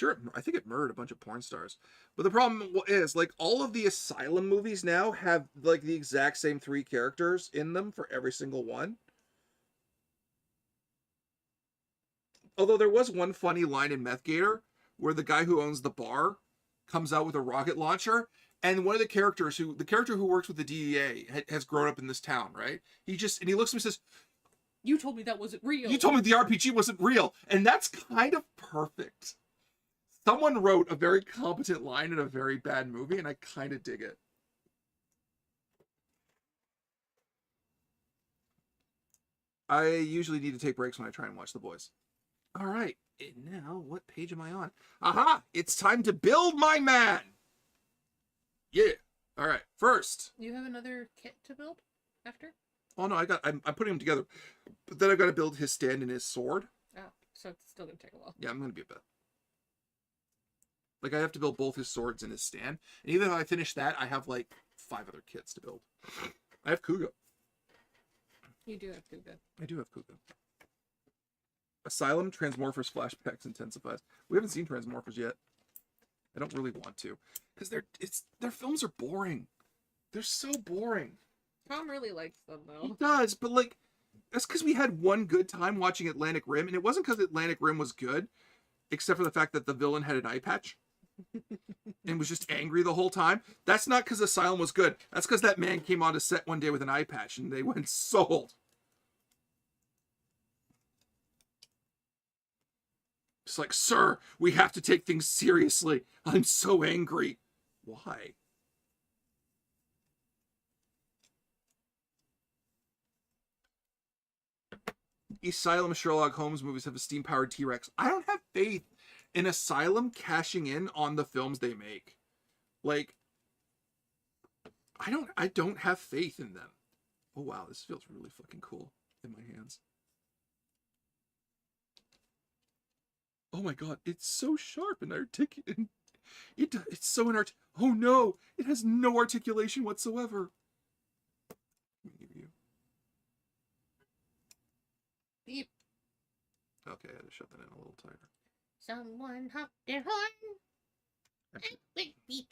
think it murdered a bunch of porn stars. But the problem is, like, all of the Asylum movies now have, like, the exact same 3 characters in them for every single one. Although there was one funny line in Meth Gator where the guy who owns the bar comes out with a rocket launcher, and one of the character who works with the DEA has grown up in this town, right? He looks at me and says, You told me that wasn't real. You told me the RPG wasn't real. And that's kind of perfect. Someone wrote a very competent line in a very bad movie, and I kind of dig it. I usually need to take breaks when I try and watch The Boys. All right, and now what page am I on? Aha! It's time to build my man! Yeah. All right, first. You have another kit to build after? Oh no, I'm putting them together. But then I've got to build his stand and his sword. Oh, so it's still going to take a while. Yeah, I'm going to be a bit. Like, I have to build both his swords and his stand. And even if I finish that, I have, like, 5 other kits to build. I have Kuga. You do have Kuga. I do have Kuga. Asylum, Transmorphers, Flashbacks, Intensifies. We haven't seen Transmorphers yet. I don't really want to. Because their films are boring. They're so boring. Tom really likes them, though. He does, but, like, that's because we had one good time watching Atlantic Rim. And it wasn't because Atlantic Rim was good, except for the fact that the villain had an eye patch. And was just angry the whole time. That's not because Asylum was good. That's because that man came onto set one day with an eye patch and they went sold. It's like, sir, we have to take things seriously. I'm so angry. Why? Asylum Sherlock Holmes movies have a steam-powered T-Rex. I don't have faith in Asylum cashing in on the films they make. Like, I don't have faith in them. Oh wow, this feels really fucking cool in my hands. Oh my god, it's so sharp and articulate. It's so oh no, it has no articulation whatsoever. Let me give you. Beep. Okay, I had to shut that in a little tighter. Someone hopped their horn. Wait, beep.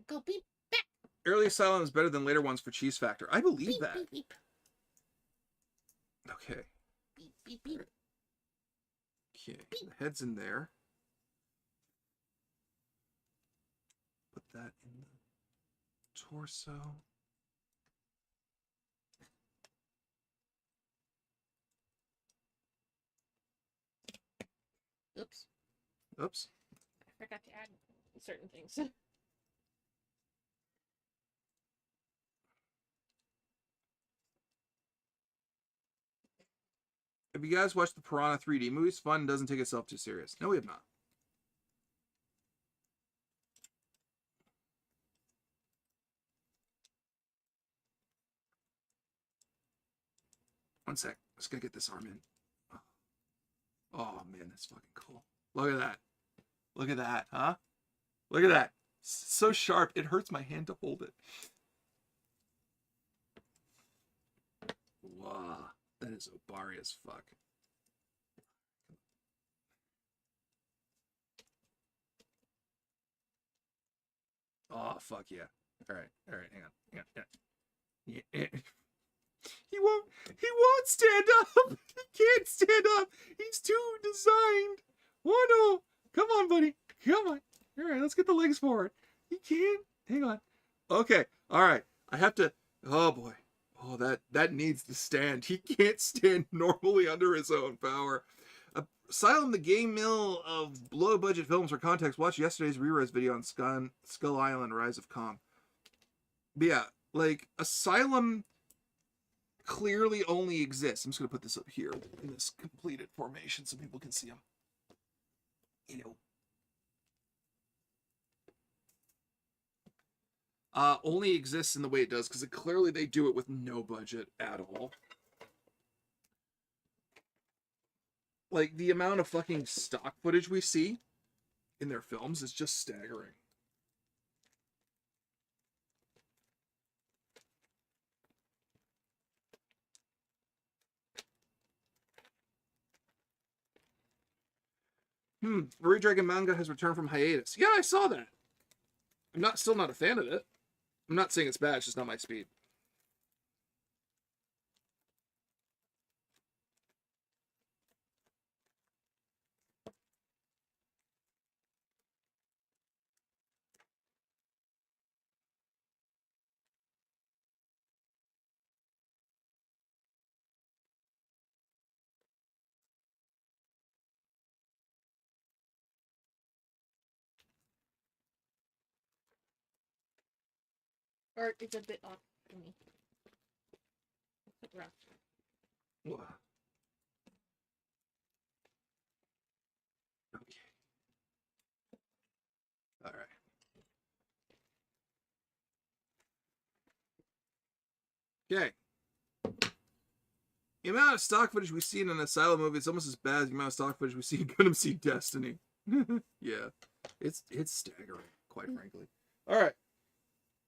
Go beep back. Early Asylum is better than later ones for cheese factor. I believe Beep, that. beep, beep. Okay. Beep, beep, beep. Okay, the head's in there. Put that in the torso. Oops. Oops. I forgot to add certain things. Have you guys watched the Piranha 3D movies? Fun, doesn't take itself too serious. No, we have not. One sec. Let's go get this arm in. Oh, man, that's fucking cool. Look at that. Look at that, huh? Look at that. So sharp, it hurts my hand to hold it. Wow. That is Obari as fuck. Oh, fuck yeah. Alright, hang on. Yeah. He won't stand up! He can't stand up! He's too designed! Oh no! Come on, buddy. Come on. Alright, let's get the legs forward. He can't. Hang on. Okay, alright. I have to... Oh boy. Oh, that needs to stand. He can't stand normally under his own power. Asylum, the game mill of low-budget films for context. Watch yesterday's re-res video on Skull Island, Rise of Kong. But yeah, like, Asylum clearly only exists. I'm just going to put this up here in this completed formation so people can see him. Only exists in the way it does, because clearly they do it with no budget at all. Like, the amount of fucking stock footage we see in their films is just staggering. Red Dragon manga has returned from hiatus. Yeah, I saw that. I'm still not a fan of it. I'm not saying it's bad, it's just not my speed. Or it's a bit off for me. It's a bit rough. Okay. All right. Okay. The amount of stock footage we see in an Asylum movie is almost as bad as the amount of stock footage we see in Gundam Seed Destiny. Yeah. It's staggering, quite frankly. All right.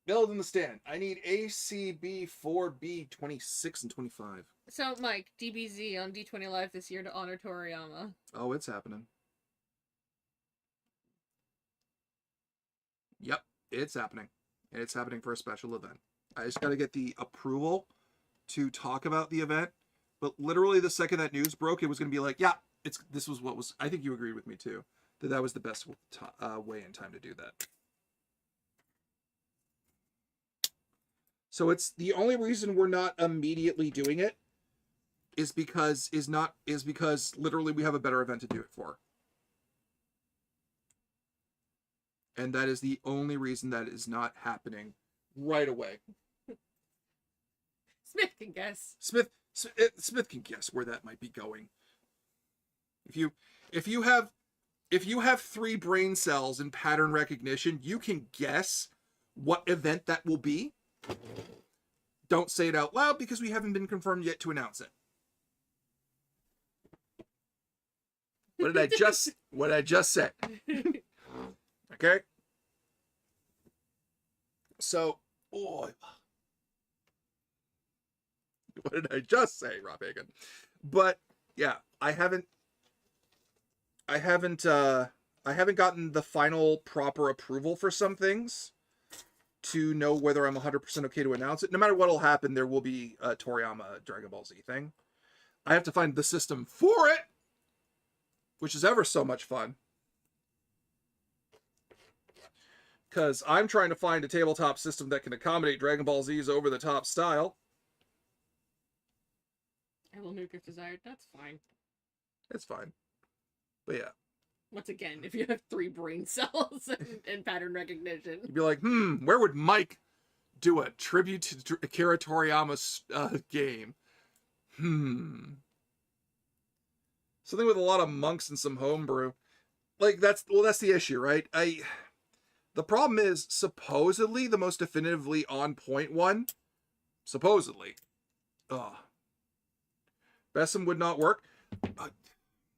Build in the stand. I need ACB 4B 26 and 25. So, Mike, DBZ on D20 Live this year to honor Toriyama. Oh, it's happening. Yep, it's happening. And it's happening for a special event. I just got to get the approval to talk about the event. But literally the second that news broke, it was going to be like, yeah, this was what was... I think you agreed with me, too. That was the best way and time to do that. So it's the only reason we're not immediately doing it is because literally we have a better event to do it for. And that is the only reason that is not happening right away. Smith can guess. Smith can guess where that might be going. If you have 3 brain cells in pattern recognition, you can guess what event that will be. Don't say it out loud because we haven't been confirmed yet to announce it. What did I just say? Okay. So, what did I just say, Rob Hagen? But yeah, I haven't gotten the final proper approval for some things to know whether I'm 100% okay to announce it. No matter what'll happen, there will be a Toriyama Dragon Ball Z thing. I have to find the system for it, which is ever so much fun. Because I'm trying to find a tabletop system that can accommodate Dragon Ball Z's over-the-top style. I will nuke if desired. That's fine. It's fine. But yeah. Once again, if you have 3 brain cells and pattern recognition. You'd be like, where would Mike do a tribute to Akira Toriyama's game? Something with a lot of monks and some homebrew. Like, that's the issue, right? The problem is, supposedly, the most definitively on point one, supposedly, Besom would not work.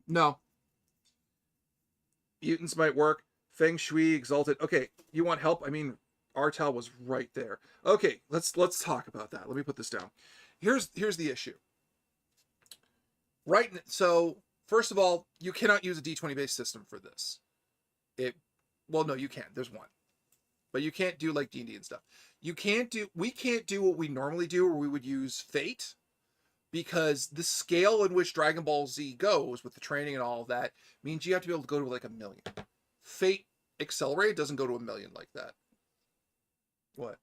No. Mutants might work. Feng Shui, Exalted. Okay, you want help? I mean, Artal was right there. Okay, let's talk about that. Let me put this down. Here's the issue. Right, so first of all, you cannot use a D20 based system for this. Well, no, you can. There's one. But you can't do like D&D and stuff. We can't do what we normally do, where we would use Fate, because the scale in which Dragon Ball Z goes with the training and all of that means you have to be able to go to like 1 million. Fate Accelerate doesn't go to 1 million like that. What?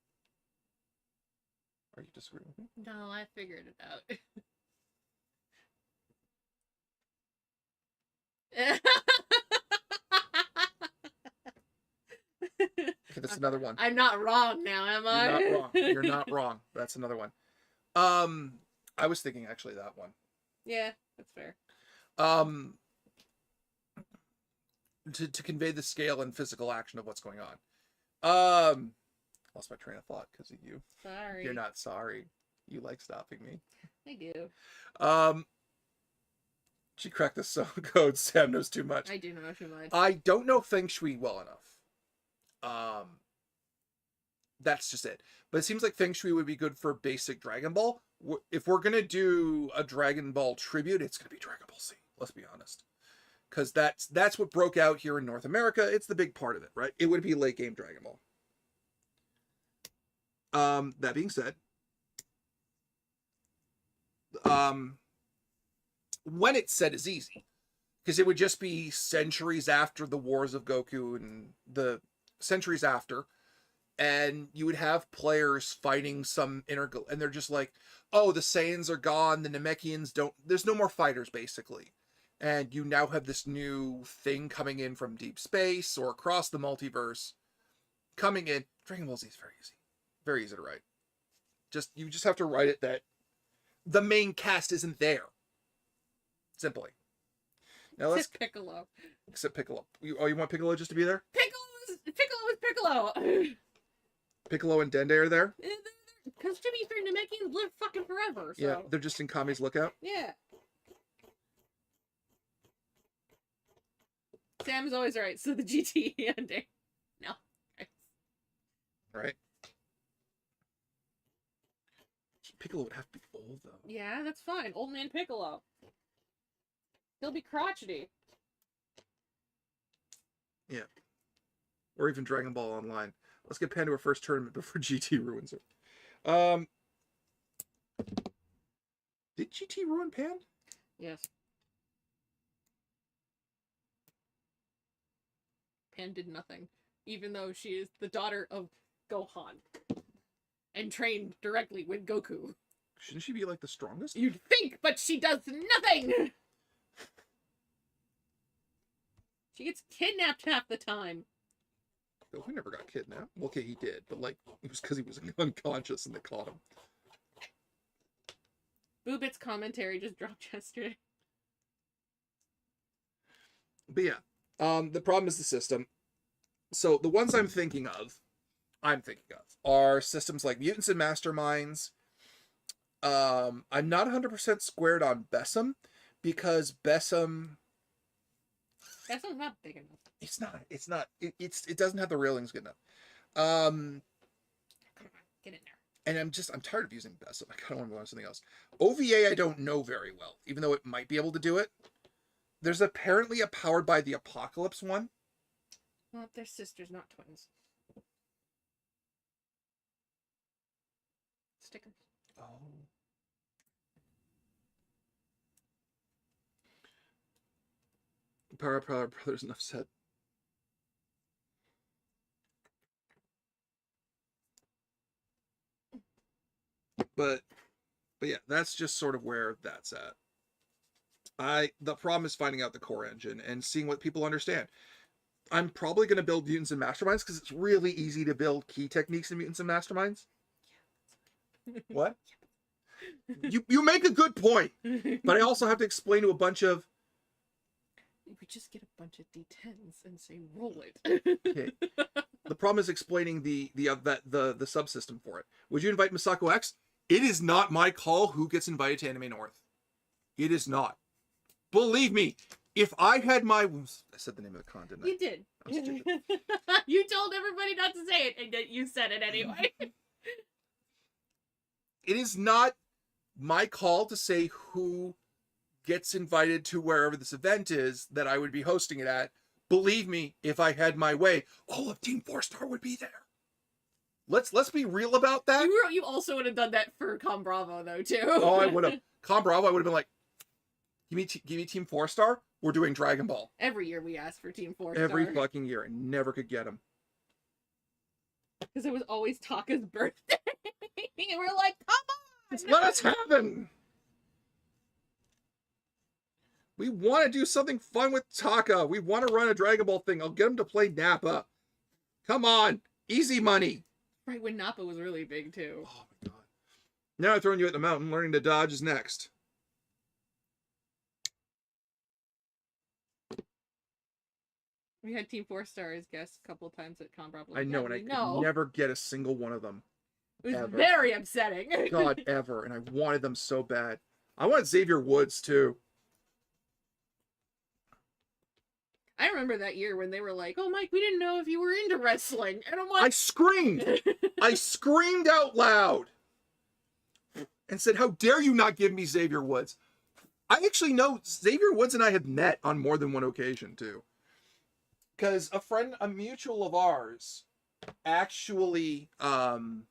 Are you disagreeing with me? No, I figured it out. Okay, that's another one. I'm not wrong now, am I? You're not wrong. You're not wrong. That's another one. I was thinking actually that one. Yeah, that's fair. To convey the scale and physical action of what's going on. Lost my train of thought because of you. Sorry. You're not sorry. You like stopping me. I do. She cracked the song code. Sam knows too much. I do know too much. I don't know Feng Shui well enough. That's just it. But it seems like Feng Shui would be good for basic Dragon Ball. If we're gonna do a Dragon Ball tribute, it's gonna be Dragon Ball Z. Let's be honest, because that's what broke out here in North America. It's the big part of it, right? It would be late game Dragon Ball. That being said, when it's set is easy, because it would just be centuries after the wars of Goku and the centuries after, and you would have players fighting some and they're just like, oh, the Saiyans are gone, the Namekians there's no more fighters basically, and you now have this new thing coming in from deep space or across the multiverse coming in. Dragon Ball Z is very easy to write. You just have to write it that the main cast isn't there. Simply. Now let's Piccolo. Except Piccolo. You want Piccolo just to be there? Piccolo. Piccolo and Dende are there? Because to be fair, Namekians live fucking forever. So. Yeah, they're just in Kami's Lookout. Yeah. Sam's always right, so the GT ending. No. Okay. Right. Piccolo would have to be old, though. Yeah, that's fine. Old man Piccolo. He'll be crotchety. Yeah. Or even Dragon Ball Online. Let's get Pan to her first tournament before GT ruins it. Did GT ruin Pan? Yes. Pan did nothing, even though she is the daughter of Gohan and trained directly with Goku. Shouldn't she be like the strongest? You'd think, but she does nothing! She gets kidnapped half the time. Goku never got kidnapped. Well, okay, he did, but like, it was because he was unconscious and they caught him. Boobit's commentary just dropped yesterday. But yeah, the problem is the system. So the ones I'm thinking of are systems like Mutants and Masterminds. I'm not 100% squared on Besom, because Besom That one's not big enough. It's not. It's not. It doesn't have the railings good enough. Come on, get in there. And I'm tired of using Bess. I kind of want to go on to something else. OVA I don't know very well, even though it might be able to do it. There's apparently a Powered by the Apocalypse one. Well, they're sisters, not twins. Stick 'em. Oh. Power Brothers, enough said. But yeah, that's just sort of where that's at. The problem is finding out the core engine and seeing what people understand. I'm probably going to build Mutants and Masterminds because it's really easy to build key techniques in Mutants and Masterminds. What? You make a good point, but I also have to explain to a bunch of. We just get a bunch of D10s and say roll it. Okay. The problem is explaining the subsystem for it. Would you invite Mississauga X? It is not my call who gets invited to Anime North. It is not. Believe me, if I had my... I said the name of the con, didn't I? You did. I'm stupid. You told everybody not to say it, and yet you said it anyway. It is not my call to say who gets invited to wherever this event is that I would be hosting it at. Believe me, if I had my way, all of Team 4-Star would be there. Let's be real about that. You also would have done that for Com Bravo, though, too. Oh, I would have. Com Bravo, I would have been like, give me Team 4-Star. We're doing Dragon Ball. Every year we asked for Team 4-Star. Every fucking year. And never could get them. Because it was always Taka's birthday. And we're like, come on! Let us have him! We want to do something fun with Taka. We want to run a Dragon Ball thing. I'll get him to play Nappa. Come on. Easy money. Right when Nappa was really big, too. Oh my god. Now I'm throwing you at the mountain. Learning to dodge is next. We had Team 4-Star as guests a couple of times at Com Bravo. I know, and I could never get a single one of them. It was ever. very upsetting. God, ever. And I wanted them so bad. I wanted Xavier Woods, too. I remember that year when they were like, oh, Mike, we didn't know if you were into wrestling. And I'm like... I screamed. I screamed out loud. And said, how dare you not give me Xavier Woods? I actually know Xavier Woods and I have met on more than one occasion, too. Because a mutual of ours, actually, should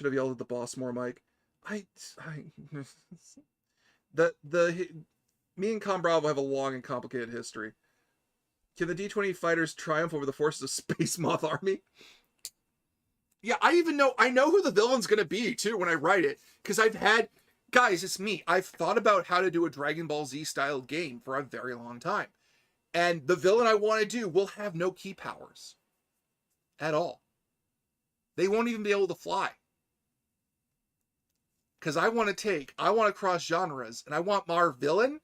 have yelled at the boss more, Mike. Me and Com Bravo have a long and complicated history. Can the D20 fighters triumph over the forces of Space Moth Army? Yeah, I know who the villain's gonna be, too, when I write it. Because guys, it's me. I've thought about how to do a Dragon Ball Z style game for a very long time. And the villain I want to do will have no key powers. At all. They won't even be able to fly. Because I want to cross genres, and I want our villain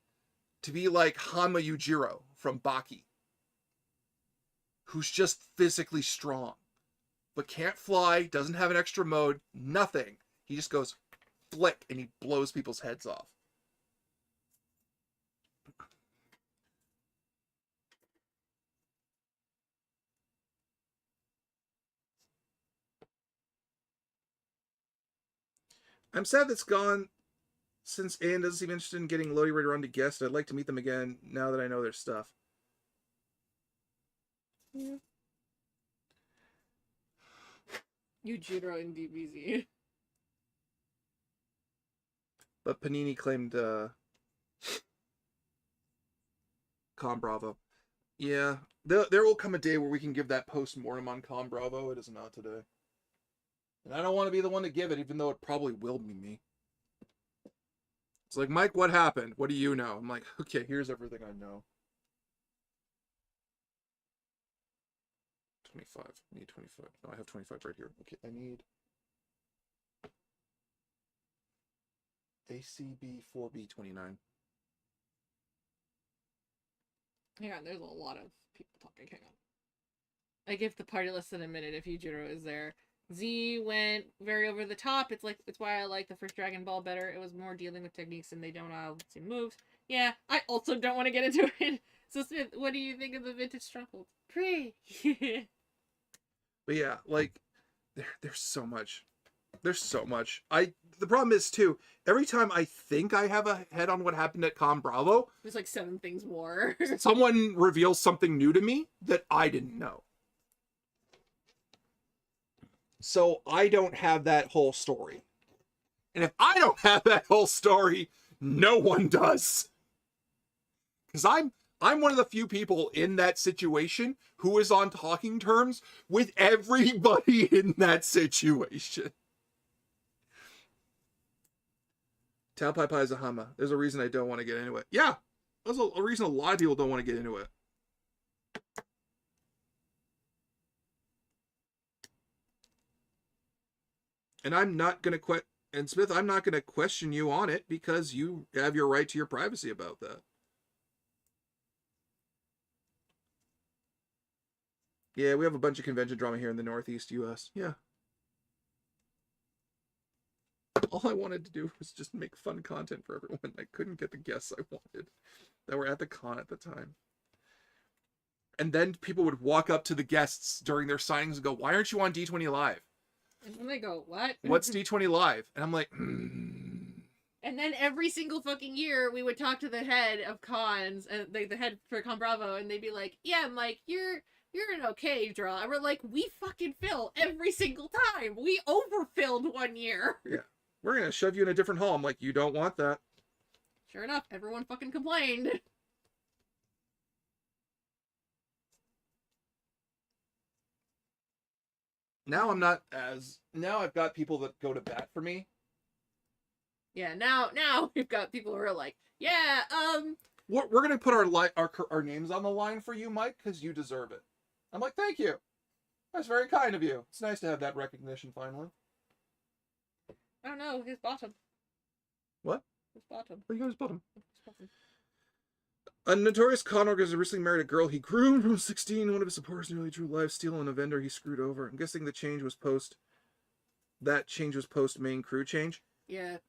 to be like Hanma Yujiro from Baki. Who's just physically strong. But can't fly, doesn't have an extra mode, nothing. He just goes flick, and he blows people's heads off. I'm sad that's gone since Anne doesn't seem interested in getting Lodi Raider on to guest. I'd like to meet them again now that I know their stuff. Yeah. Yujiro and DBZ. But Panini claimed Com Bravo. Yeah, there will come a day where we can give that post-mortem on Com Bravo. It is not today. And I don't want to be the one to give it, even though it probably will be me. It's like, Mike, what happened? What do you know? I'm like, okay, here's everything I know. 25. I need 25. No, I have 25 right here. Okay, I need ACB 4B29. Hang on, there's a lot of people talking. Hang on. I give the party less than a minute if Yujiro is there. Z went very over the top. It's why I like the first Dragon Ball better. It was more dealing with techniques and they don't all the same moves. Yeah, I also don't want to get into it. So Smith, what do you think of the vintage stronghold? Pretty. But yeah, like there's so much. There's so much. The problem is too, every time I think I have a head on what happened at Con Bravo, There's like 7 things more. someone reveals something new to me that I didn't know. So I don't have that whole story. And if I don't have that whole story, no one does. Because I'm one of the few people in that situation who is on talking terms with everybody in that situation. Taopai Pai is a Hama. There's a reason I don't want to get into it. Yeah, there's a reason a lot of people don't want to get into it. And I'm not going to and Smith, I'm not going to question you on it because you have your right to your privacy about that. Yeah, we have a bunch of convention drama here in the Northeast U.S. Yeah. All I wanted to do was just make fun content for everyone. I couldn't get the guests I wanted that were at the con at the time. And then people would walk up to the guests during their signings and go, "Why aren't you on D20 Live?" And they go, what? What's D20 Live? And I'm like, hmm. And then every single fucking year, we would talk to the head of cons, the head for Con Bravo, and they'd be like, "Yeah, Mike, you're an okay draw." And we're like, we fucking fill every single time. We overfilled one year. Yeah. We're going to shove you in a different hall. I'm like, you don't want that. Sure enough, everyone fucking complained. Now I've got people that go to bat for me. Yeah, now we've got people who are like, yeah, We're going to put our names on the line for you, Mike, because you deserve it. I'm like, thank you. That's very kind of you. It's nice to have that recognition finally. I don't know, his bottom. What? His bottom. Where you got his bottom? His bottom. A notorious con organizer recently married a girl he groomed from 16. One of his supporters nearly drew live steel on a vendor he screwed over. I'm guessing that change was post main crew change. Yeah.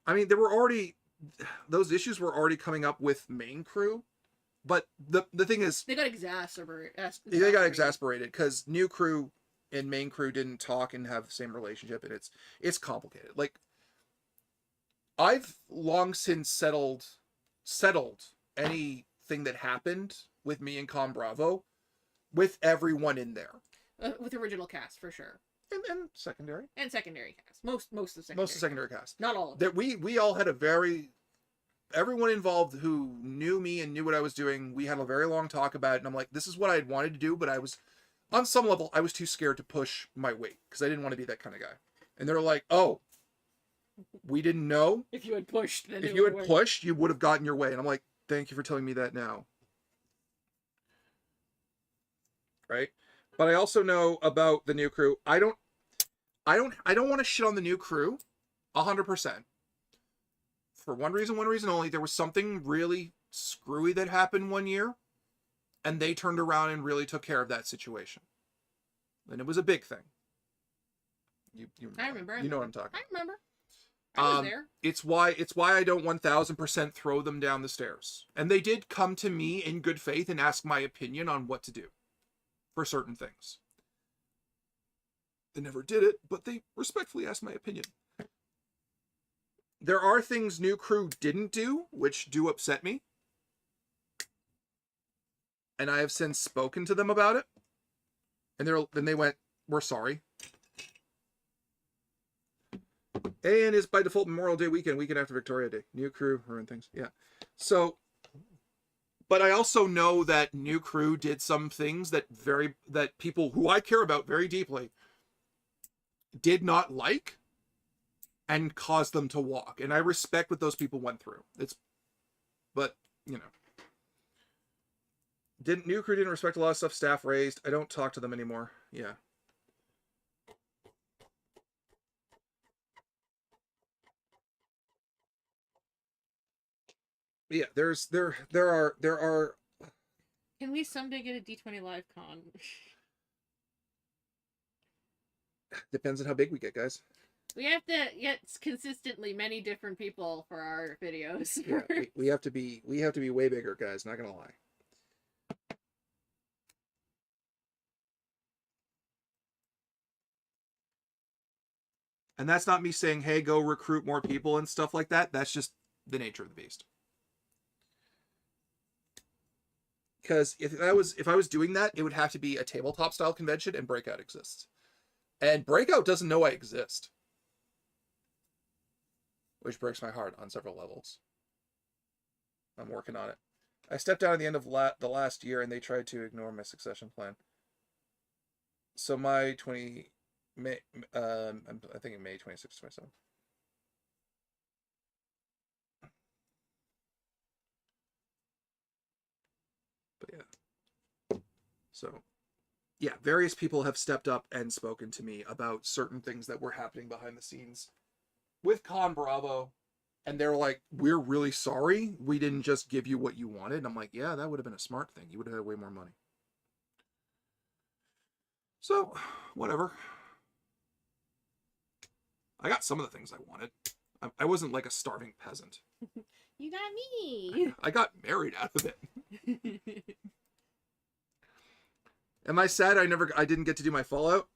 I mean, those issues were already coming up with main crew, but the thing is, they got exasperated. They got exasperated because new crew and main crew didn't talk and have the same relationship, and it's complicated. Like, I've long since settled anything that happened with me and Con Bravo with everyone in there. With original cast, for sure. And secondary. And secondary cast. Most of the secondary. Most of the secondary cast. Not all of them. That we all had everyone involved who knew me and knew what I was doing, we had a very long talk about it, and I'm like, this is what I had wanted to do, but on some level, I was too scared to push my weight, because I didn't want to be that kind of guy. And they were like, oh, we didn't know. If you had pushed, then if you had pushed, you would have gotten your way. And I'm like, thank you for telling me that now. Right? But I also know about the new crew. I don't want to shit on the new crew 100%. For one reason only. There was something really screwy that happened one year, and they turned around and really took care of that situation. And it was a big thing. I remember. You know what I'm talking about. I remember. I was there. It's why I don't 1000% throw them down the stairs. And they did come to me in good faith and ask my opinion on what to do for certain things. They never did it, but they respectfully asked my opinion. There are things new crew didn't do, which do upset me. And I have since spoken to them about it. And they went, "We're sorry." And is by default Memorial Day weekend after Victoria Day. New crew, ruin things. Yeah. So, but I also know that new crew did some things that people who I care about very deeply did not like and caused them to walk. And I respect what those people went through. But, you know. New crew didn't respect a lot of stuff staff raised. I don't talk to them anymore. Yeah. Yeah, there are. Can we someday get a D20 Live con? Depends on how big we get, guys. We have to get consistently many different people for our videos. Yeah, we have to be way bigger, guys. Not gonna lie. And that's not me saying, hey, go recruit more people and stuff like that. That's just the nature of the beast. Because if I was doing that, it would have to be a tabletop style convention, and Breakout exists. And Breakout doesn't know I exist. Which breaks my heart on several levels. I'm working on it. I stepped down at the end of the last year, and they tried to ignore my succession plan. So my I'm thinking May 26th, 27th. But yeah. So, yeah, various people have stepped up and spoken to me about certain things that were happening behind the scenes with Con Bravo. And they're like, we're really sorry. We didn't just give you what you wanted. And I'm like, yeah, that would have been a smart thing. You would have had way more money. So, whatever. I got some of the things I wanted. I wasn't like a starving peasant. You got me. I got married out of it. Am I sad I didn't get to do my Fallout?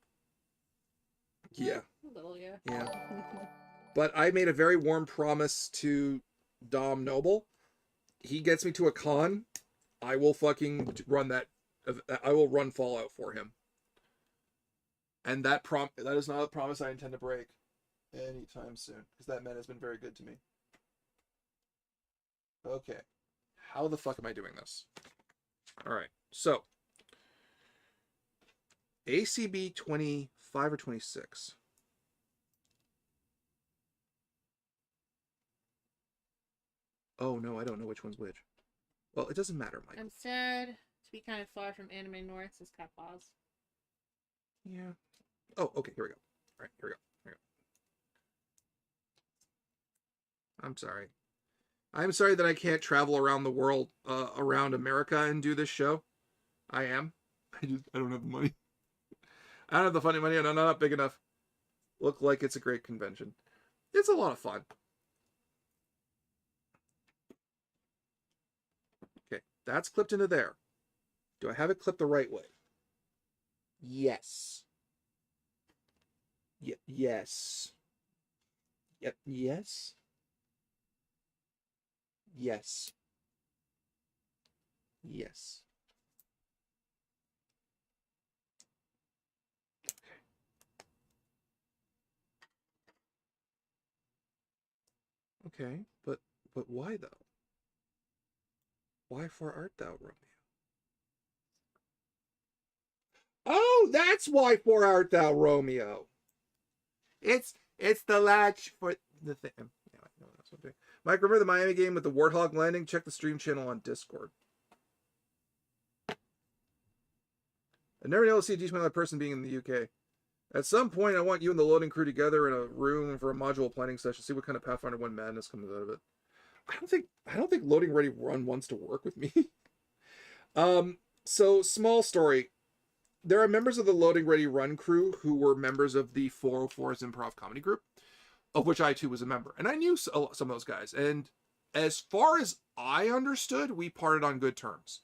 Yeah. A little, yeah. Yeah. But I made a very warm promise to Dom Noble. He gets me to a con, I will fucking run that. I will run Fallout for him. And that is not a promise I intend to break anytime soon, because that man has been very good to me. Okay. How the fuck am I doing this? Alright, so ACB 25 or 26. Oh no, I don't know which one's which. Well, it doesn't matter, Mike. I'm sad to be kind of far from Anime North, says Cat Paws. Yeah. Oh, okay, here we go. Alright, here we go. I'm sorry. I'm sorry that I can't travel around the world, around America and do this show. I am. I don't have the money. I don't have the funny money, and I'm not big enough. Look like it's a great convention. It's a lot of fun. Okay, that's clipped into there. Do I have it clipped the right way? Yes. Yes. Yep. Yes. Yes. Yes. Okay, but why though? Why for art thou, Romeo? Oh, that's why for art thou, Romeo. It's the latch for the thing. Yeah, I know that's what I'm doing. Mike, remember the Miami game with the Warthog landing? Check the stream channel on Discord. I never know to see a D20 person being in the UK. At some point, I want you and the loading crew together in a room for a module planning session. See what kind of Pathfinder 1 madness comes out of it. I don't think Loading Ready Run wants to work with me. So small story. There are members of the Loading Ready Run crew who were members of the 404's improv comedy group, of which I too was a member. And I knew some of those guys. And as far as I understood, we parted on good terms.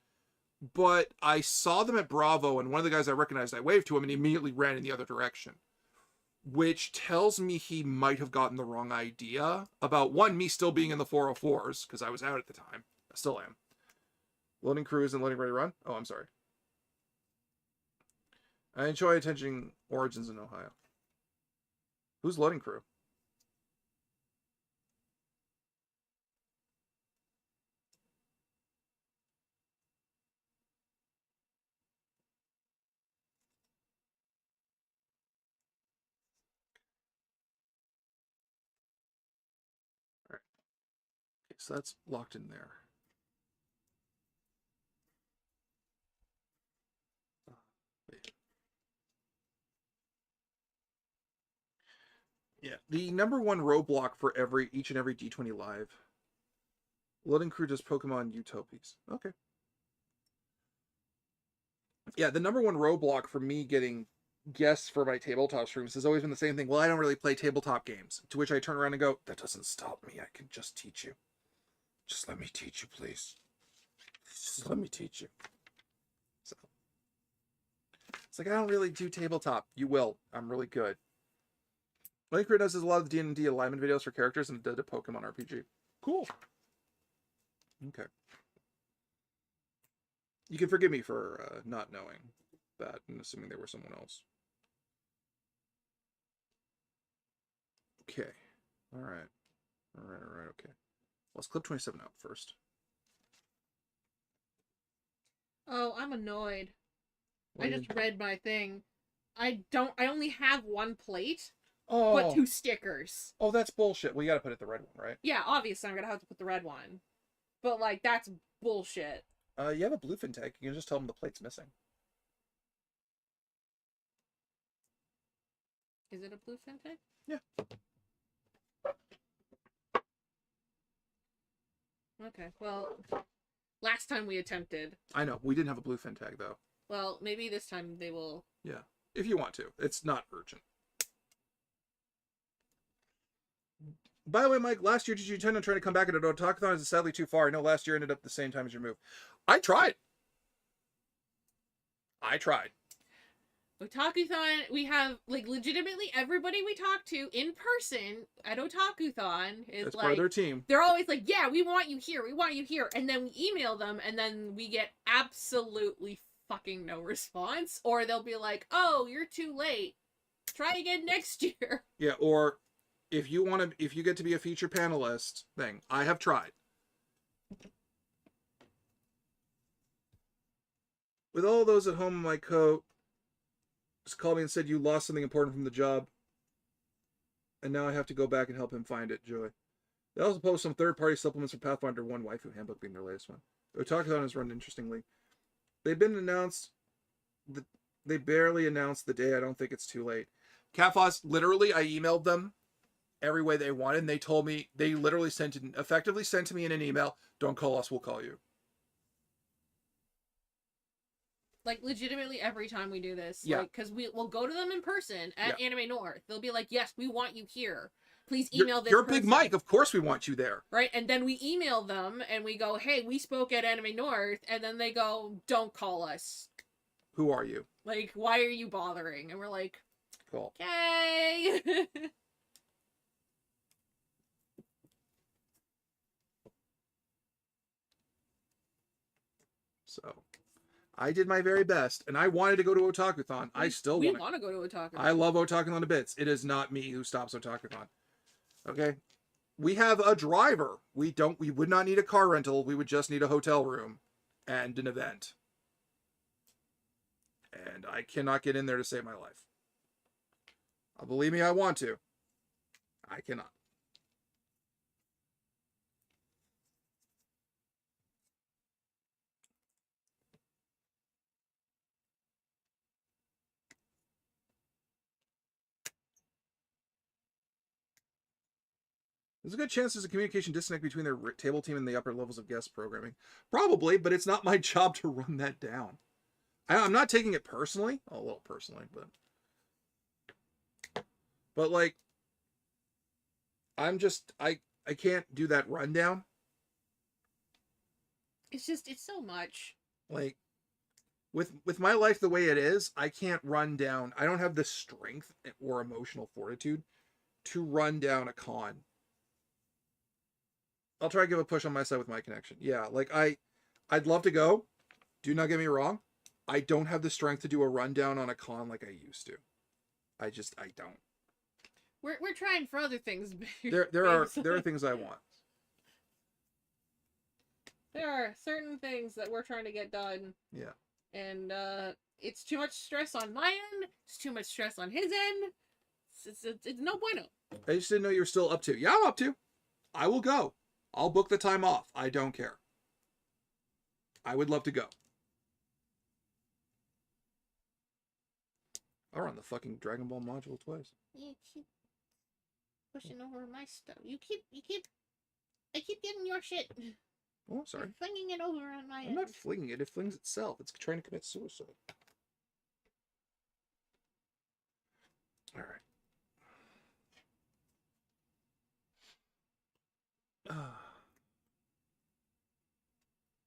But I saw them at Bravo, and one of the guys I recognized, I waved to him, and he immediately ran in the other direction. Which tells me he might have gotten the wrong idea about, one, me still being in the 404s, because I was out at the time. I still am. Loading crews and Loading Ready Run? Oh, I'm sorry. I enjoy attending Origins in Ohio. Who's Loading Crew? Alright. Okay, so that's locked in there. Yeah, the number one roadblock for each and every D20 live. Loading crew does Pokemon Utopies. Okay. Yeah, the number one roadblock for me getting guests for my tabletop streams has always been the same thing. Well, I don't really play tabletop games. To which I turn around and go, that doesn't stop me. I can just teach you. Just let me teach you, please. Just let me teach you. So it's like, I don't really do tabletop. You will. I'm really good. What Crew does is a lot of the D&D alignment videos for characters, and it did a Pokemon RPG. Cool. Okay. You can forgive me for not knowing that and assuming they were someone else. Okay. All right. Okay. Let's clip 27 out first. Oh, I'm annoyed. I just read my thing. I only have one plate, but 2 stickers. Oh, that's bullshit. Well, you gotta put it the red one, right? Yeah, obviously I'm gonna have to put the red one. But, like, that's bullshit. You have a bluefin tag. You can just tell them the plate's missing. Is it a bluefin tag? Yeah. Okay, well, last time we attempted. I know. We didn't have a bluefin tag, though. Well, maybe this time they will. Yeah. If you want to. It's not urgent. By the way, Mike, last year did you intend on trying to come back at an Otakuthon? Is it sadly too far? I know last year ended up the same time as your move. I tried. Otakuthon, we have, like, legitimately everybody we talk to in person at Otakuthon is That's like... part of their team. They're always like, yeah, we want you here, and then we email them, and then we get absolutely fucking no response, or they'll be like, oh, you're too late. Try again next year. Yeah, or if you get to be a feature panelist thing, I have tried. With all those at home in my coat, just called me and said you lost something important from the job. And now I have to go back and help him find it, Joy. They also post some third-party supplements for Pathfinder 1 Waifu Handbook being their latest one. Otakuthon is run interestingly. They've been announced. They barely announced the day. I don't think it's too late. Catfoss, literally, I emailed them every way they wanted, and they told me, they literally effectively sent to me in an email, don't call us, we'll call you. Like, legitimately every time we do this. Yeah. Like, because we'll go to them in person at Anime North. They'll be like, yes, we want you here. Please email this You're person. Big Mike, of course we want you there. Right? And then we email them, and we go, hey, we spoke at Anime North, and then they go, don't call us. Who are you? Like, why are you bothering? And we're like, cool. Okay. So, I did my very best, and I wanted to go to Otakuthon. I still want to go to Otakuthon. I love Otakuthon to bits. It is not me who stops Otakuthon. Okay? We have a driver. We would not need a car rental. We would just need a hotel room and an event. And I cannot get in there to save my life. Believe me, I want to. I cannot. There's a good chance there's a communication disconnect between their table team and the upper levels of guest programming. Probably, but it's not my job to run that down. I'm not taking it personally. A little personally, but like, I'm just, I can't do that rundown. It's so much. Like, with my life the way it is, I can't run down. I don't have the strength or emotional fortitude to run down a con. I'll try to give a push on my side with my connection. Yeah, like I'd love to go. Do not get me wrong. I don't have the strength to do a rundown on a con like I used to. I don't. We're trying for other things. There are things I want. There are certain things that we're trying to get done. Yeah. And it's too much stress on my end. It's too much stress on his end. It's no bueno. I just didn't know you were still up to. Yeah, I'm up to. I will go. I'll book the time off. I don't care. I would love to go. I'll run the fucking Dragon Ball module twice. You keep pushing over my stuff. I keep getting your shit. Oh, sorry. You're flinging it over on my I'm end. not flinging it. It flings itself. It's trying to commit suicide. All right.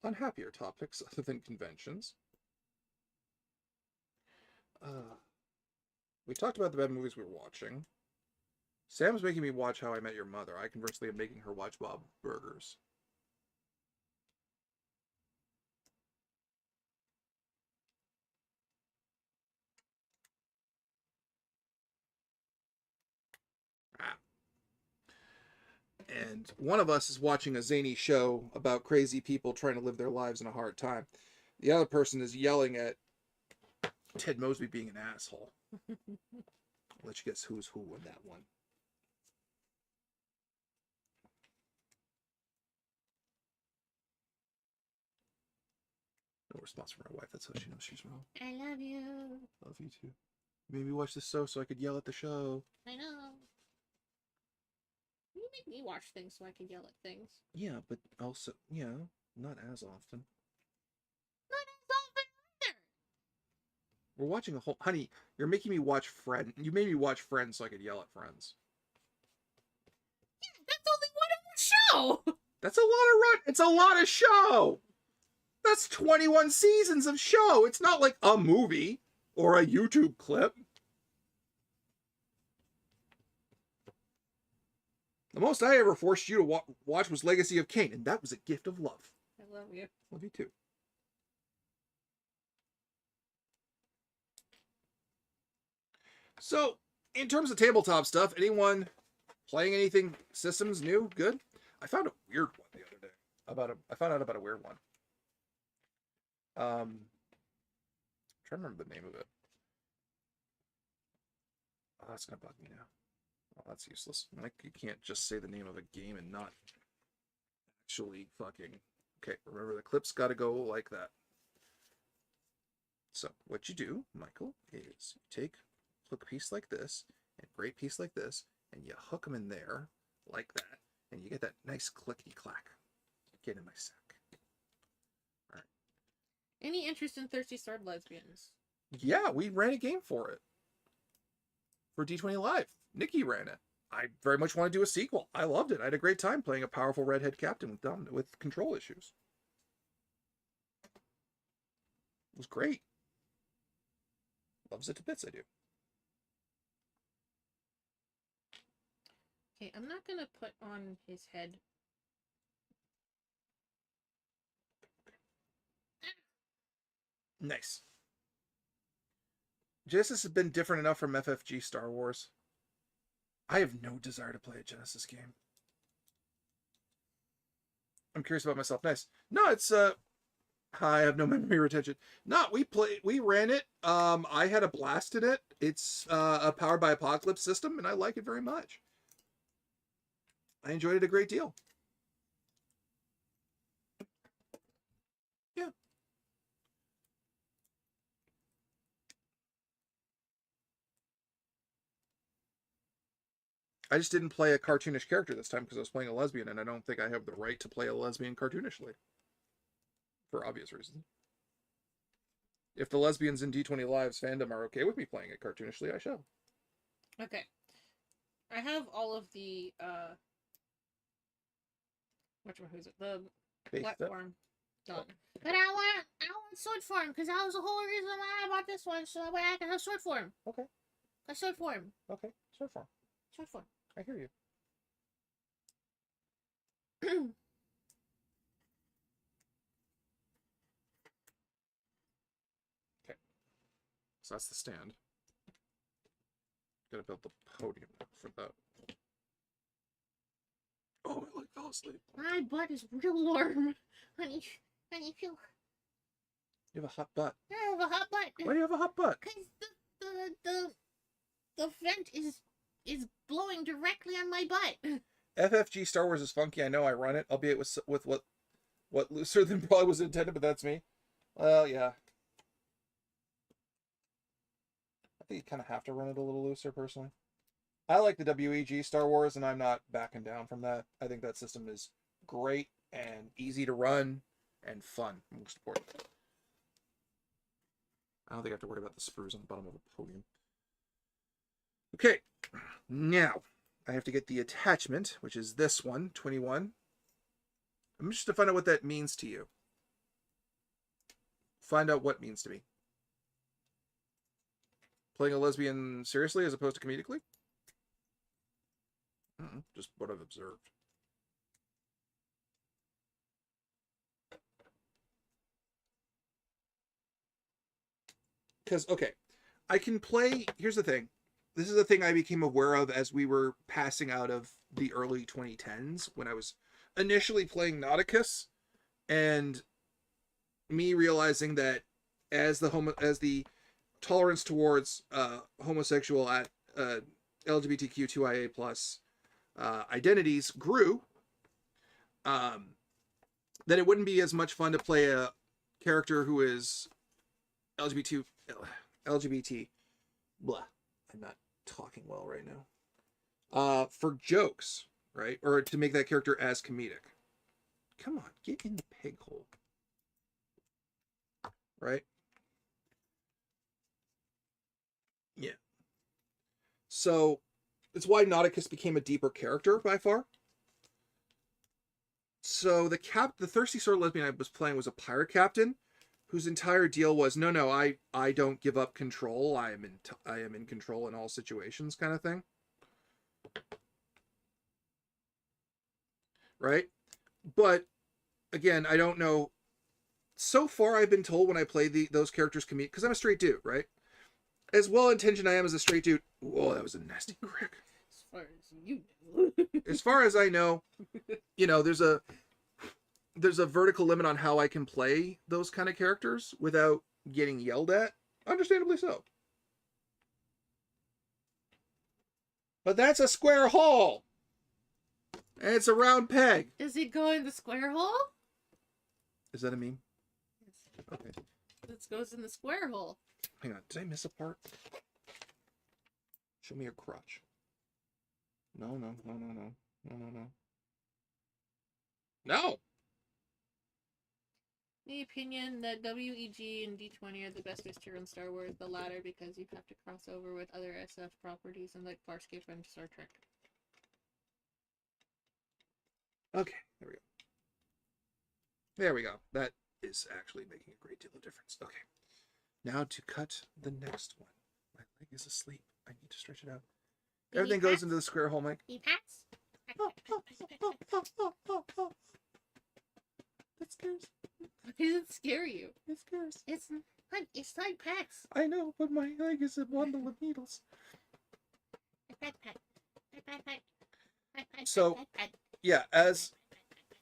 On happier topics other than conventions. We talked about the bad movies we were watching. Sam's making me watch How I Met Your Mother. I conversely am making her watch Bob Burgers. And one of us is watching a zany show about crazy people trying to live their lives in a hard time. The other person is yelling at Ted Mosby being an asshole. I'll let you guess who's who in that one. No response from my wife. That's how she knows she's wrong. I love you. Love you too. Maybe watch this show so I could yell at the show. I know. You make me watch things so I can yell at things. Yeah, but also, not as often. Not as often either. We're watching a whole... Honey, you're making me watch Friends. You made me watch Friends so I could yell at Friends. Yeah, that's only one of the show. That's a lot of run. It's a lot of show. That's 21 seasons of show. It's not like a movie or a YouTube clip. The most I ever forced you to watch was Legacy of Kain, and that was a gift of love. I love you. Love you too. So, in terms of tabletop stuff, anyone playing anything systems new? Good? I found a weird one the other day. I found out about a weird one. I'm trying to remember the name of it. Oh, that's gonna bug me now. Oh, that's useless. Like, you can't just say the name of a game and not actually fucking... Okay, remember the clip's gotta go like that. So, what you do, Michael, is you take a hook piece like this, and a braid piece like this, and you hook them in there, like that, and you get that nice clickety-clack. Get in my sack. Alright. Any interest in Thirsty Sword Lesbians? Yeah, we ran a game for it. For D20 Live. Nikki ran it. I very much want to do a sequel. I loved it. I had a great time playing a powerful redhead captain with control issues. It was great. Loves it to bits, I do. Okay, I'm not gonna put on his head. Nice. Genesis has been different enough from FFG Star Wars. I have no desire to play a Genesis game. I'm curious about myself. Nice. No, it's I have no memory retention. No, we ran it. I had a blast in it. It's a Powered by Apocalypse system, and I like it very much. I enjoyed it a great deal. Yeah. I just didn't play a cartoonish character this time because I was playing a lesbian, and I don't think I have the right to play a lesbian cartoonishly. For obvious reasons. If the lesbians in D20 Live's fandom are okay with me playing it cartoonishly, I shall. Okay. I have all of the who's it? The platform done. But I want sword form because that was the whole reason why I bought this one, so that way I can have sword form. Okay. A sword form. Okay. Sword form. Sword form. I hear you. Okay. So that's the stand. Gotta build the podium for that. Oh, I fell asleep. My butt is real warm. Honey, feel. You have a hot butt. I have a hot butt. Why do you have a hot butt? Because the vent is blowing directly on my butt. FFG Star Wars is funky. I know I run it, albeit with what looser than probably was intended, but that's me. Well, yeah. I think you kind of have to run it a little looser, personally. I like the WEG Star Wars, and I'm not backing down from that. I think that system is great and easy to run and fun, most importantly. I don't think I have to worry about the sprues on the bottom of a podium. Okay, now I have to get the attachment, which is this one, 21. I'm just to find out what that means to you. Find out what means to me. Playing a lesbian seriously as opposed to comedically? Just what I've observed. Because, okay, I can play... Here's the thing. This is the thing I became aware of as we were passing out of the early 2010s, when I was initially playing Nauticus, and me realizing that as the tolerance towards homosexual at LGBTQ2IA+ identities grew, that it wouldn't be as much fun to play a character who is LGBT. Blah. I'm not talking well right now. For jokes, right? Or to make that character as comedic. Come on, get in the pig hole. Right? Yeah. So, it's why Nauticus became a deeper character by far. So the thirsty sword lesbian I was playing was a pirate captain, whose entire deal was, no, I don't give up control. I am in control in all situations, kind of thing. Right? But again, I don't know. So far, I've been told when I play those characters comedic, because I'm a straight dude, right? As well-intentioned I am as a straight dude. Whoa, that was a nasty crick. As far as you know. As far as I know, there's a vertical limit on how I can play those kind of characters without getting yelled at. Understandably so. But that's a square hole! And it's a round peg. Does it go in the square hole? Is that a meme? Yes. Okay. This goes in the square hole. Hang on, did I miss a part? Show me your crotch. No. No! The opinion that WEG and D20 are the best mystery in Star Wars, the latter because you have to cross over with other SF properties and like Farscape and Star Trek. Okay, there we go. There we go. That is actually making a great deal of difference. Okay. Now to cut the next one. My leg is asleep. I need to stretch it out. Everything goes into the square hole, Mike. He pats. That scares. Why does it scare you? It scares. It's like pets. I know, but my leg is a bundle of needles. So, yeah, as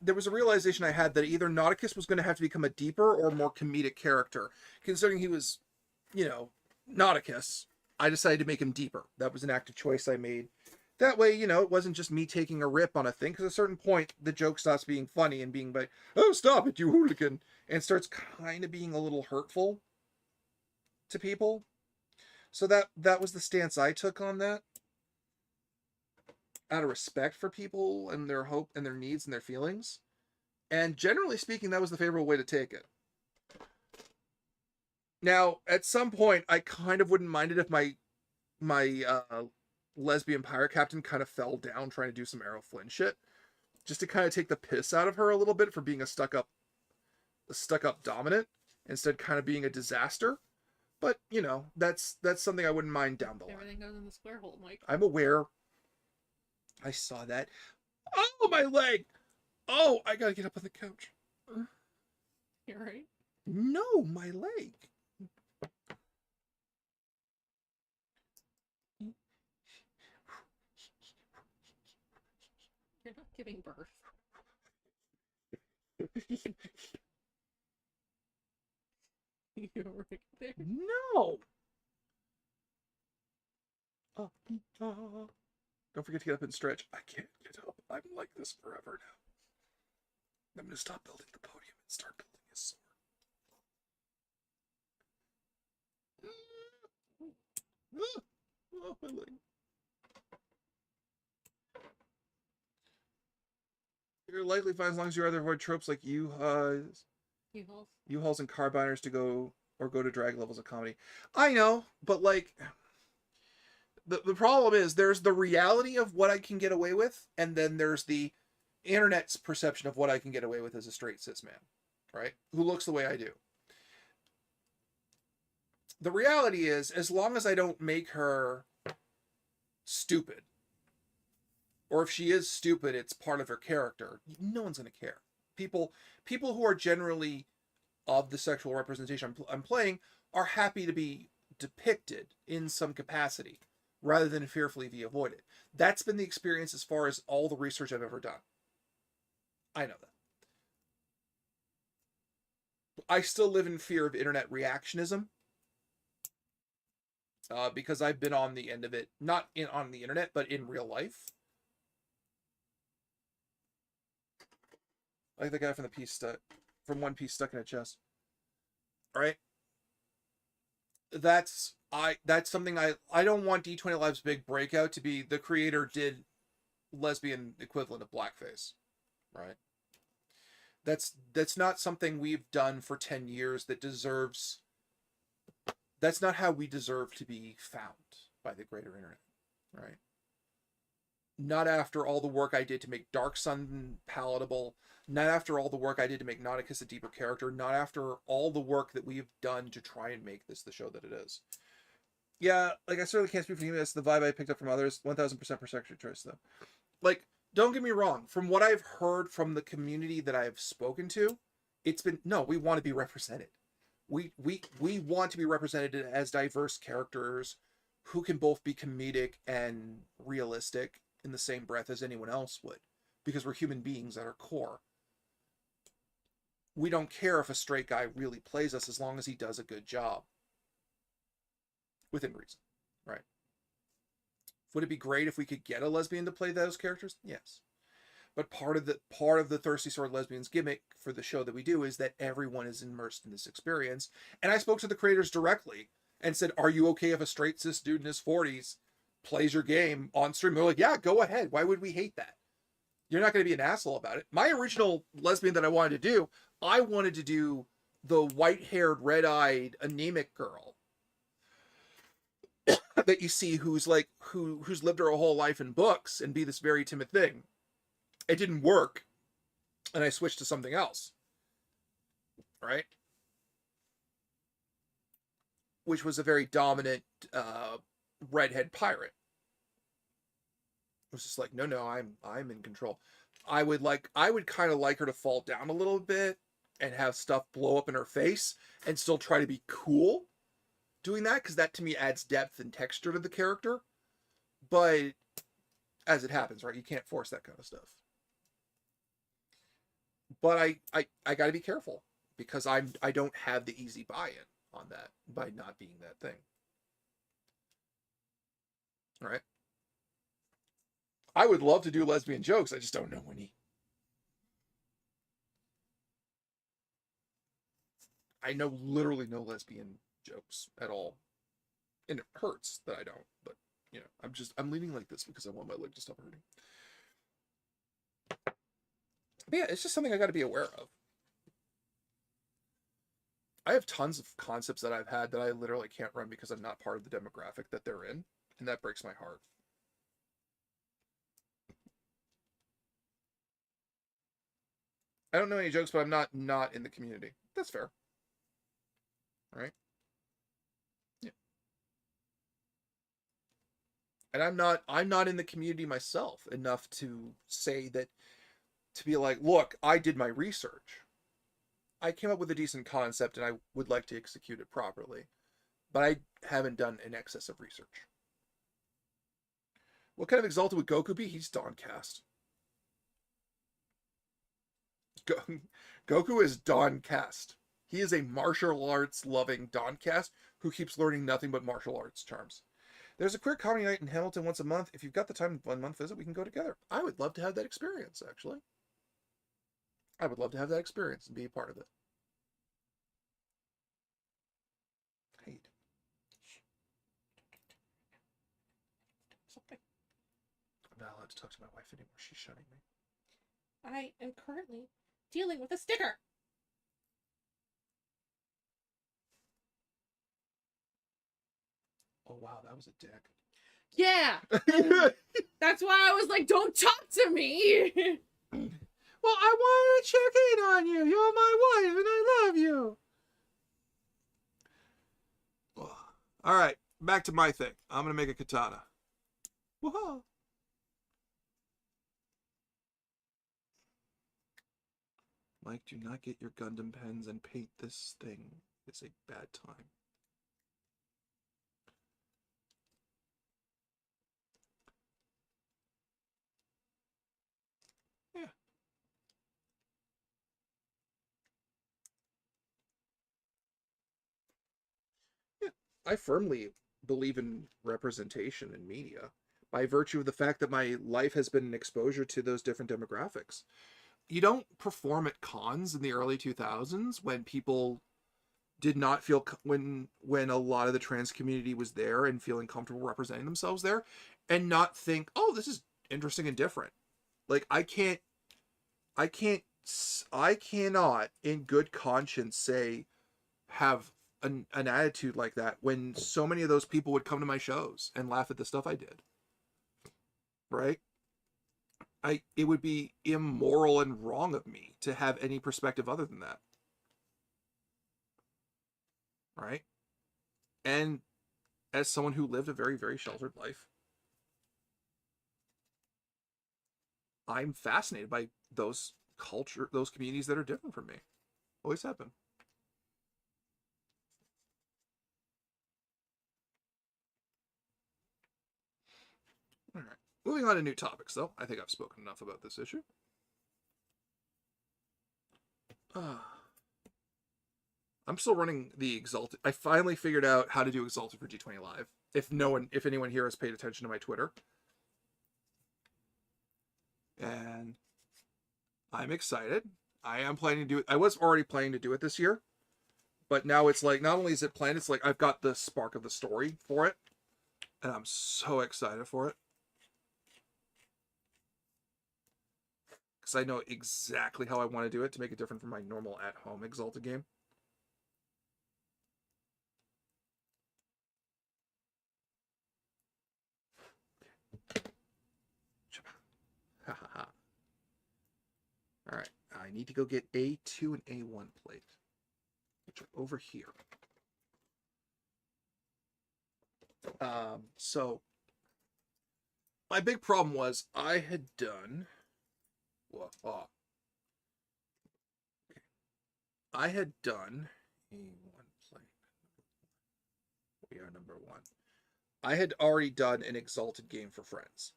there was a realization I had that either Nauticus was going to have to become a deeper or more comedic character. Considering he was, Nauticus, I decided to make him deeper. That was an active choice I made. That way, it wasn't just me taking a rip on a thing, because at a certain point, the joke stops being funny and being like, oh, stop it, you hooligan, and starts kind of being a little hurtful to people. So that was the stance I took on that. Out of respect for people and their hope and their needs and their feelings. And generally speaking, that was the favorable way to take it. Now, at some point, I kind of wouldn't mind it if my lesbian pirate captain kind of fell down trying to do some Errol Flynn shit. Just to kind of take the piss out of her a little bit for being a stuck-up dominant, instead kind of being a disaster. But, that's something I wouldn't mind down the line. Everything goes in the square hole, Mike. I'm aware. I saw that. Oh, my leg! Oh, I gotta get up on the couch. You're right. No, my leg. You're not giving birth. You're right there. No! Don't forget to get up and stretch. I can't get up. I'm like this forever now. I'm going to stop building the podium and start building his sword. Oh, my leg. You're likely fine as long as you rather avoid tropes like U-Hauls and carbiners to go to drag levels of comedy. I know, but like, the problem is there's the reality of what I can get away with, and then there's the internet's perception of what I can get away with as a straight cis man, right? Who looks the way I do. The reality is, as long as I don't make her stupid, or if she is stupid, it's part of her character, no one's going to care. People who are generally of the sexual representation I'm playing are happy to be depicted in some capacity rather than fearfully be avoided. That's been the experience as far as all the research I've ever done. I know that. I still live in fear of internet reactionism because I've been on the end of it, not on the internet, but in real life. Like the guy from from One Piece stuck in a chest. All right. That's something I don't want D20 Live's big breakout to be the creator did lesbian equivalent of blackface, right? That's not something we've done for 10 years that deserves. That's not how we deserve to be found by the greater internet, right? Not after all the work I did to make Dark Sun palatable, not after all the work I did to make Nauticus a deeper character, not after all the work that we've done to try and make this the show that it is. Yeah, like, I certainly can't speak for you. That's the vibe I picked up from others. 1000% per sexual choice, though. Like, don't get me wrong. From what I've heard from the community that I've spoken to, it's been, no, we want to be represented. We want to be represented as diverse characters who can both be comedic and realistic in the same breath as anyone else would, because we're human beings at our core. We don't care if a straight guy really plays us as long as he does a good job. Within reason, right? Would it be great if we could get a lesbian to play those characters? Yes. But part of the Thirsty Sword Lesbians gimmick for the show that we do is that everyone is immersed in this experience. And I spoke to the creators directly and said, are you okay if a straight cis dude in his 40s plays your game on stream? They're like, yeah, go ahead. Why would we hate that? You're not going to be an asshole about it. My original lesbian that I wanted to do the white-haired, red-eyed, anemic girl that you see who's lived her whole life in books and be this very timid thing. It didn't work, and I switched to something else, right? Which was a very dominant redhead pirate. It was just like, no, I'm in control. I would kind of like her to fall down a little bit and have stuff blow up in her face and still try to be cool doing that, because that to me adds depth and texture to the character. But as it happens, right, you can't force that kind of stuff. But I got to be careful, because I don't have the easy buy-in on that by not being that thing. All right. I would love to do lesbian jokes. I just don't know any. I know literally no lesbian jokes at all. And it hurts that I don't, but you know, I'm leaning like this because I want my leg to stop hurting. But yeah, it's just something I got to be aware of. I have tons of concepts that I've had that I literally can't run because I'm not part of the demographic that they're in, and that breaks my heart. I don't know any jokes, but I'm not in the community. That's fair. All right? Yeah. And I'm not in the community myself enough to say that, to be like, look, I did my research. I came up with a decent concept and I would like to execute it properly, but I haven't done an excess of research. What kind of exalted would Goku be? He's Dawncast. Goku is Dawncast. He is a martial arts loving Dawncast who keeps learning nothing but martial arts charms. There's a queer comedy night in Hamilton once a month. If you've got the time, 1 month visit, we can go together. I would love to have that experience, actually. I would love to have that experience and be a part of it. Hate. Something. I'm not allowed to talk to my wife anymore. She's shutting me. I am currently dealing with a sticker. Oh wow, that was a dick. Yeah. That's why I was like, don't talk to me. Well, I wanted to check in on you. You're my wife, and I love you. All right, back to my thing. I'm gonna make a katana. Whoa. Mike, do not get your Gundam pens and paint this thing. It's a bad time. Yeah. Yeah. I firmly believe in representation in media by virtue of the fact that my life has been an exposure to those different demographics. You don't perform at cons in the early 2000s when people did not feel when a lot of the trans community was there and feeling comfortable representing themselves there, and not think, oh, this is interesting and different. Like I cannot in good conscience say have an attitude like that when so many of those people would come to my shows and laugh at the stuff I did. Right? It would be immoral and wrong of me to have any perspective other than that. Right? And as someone who lived a very, very sheltered life, I'm fascinated by those communities that are different from me. Always have been. All right. Moving on to new topics, though. I think I've spoken enough about this issue. I'm still running the Exalted. I finally figured out how to do Exalted for D20 Live. If anyone here has paid attention to my Twitter. And I'm excited. I am planning to do it. I was already planning to do it this year. But now it's like, not only is it planned, it's like I've got the spark of the story for it. And I'm so excited for it. Because I know exactly how I want to do it to make it different from my normal at-home Exalted game. All right, I need to go get A2 and A1 plate, which are over here. So my big problem was I had done. I had done A1 plate. We are number 1. I had already done an Exalted game for friends.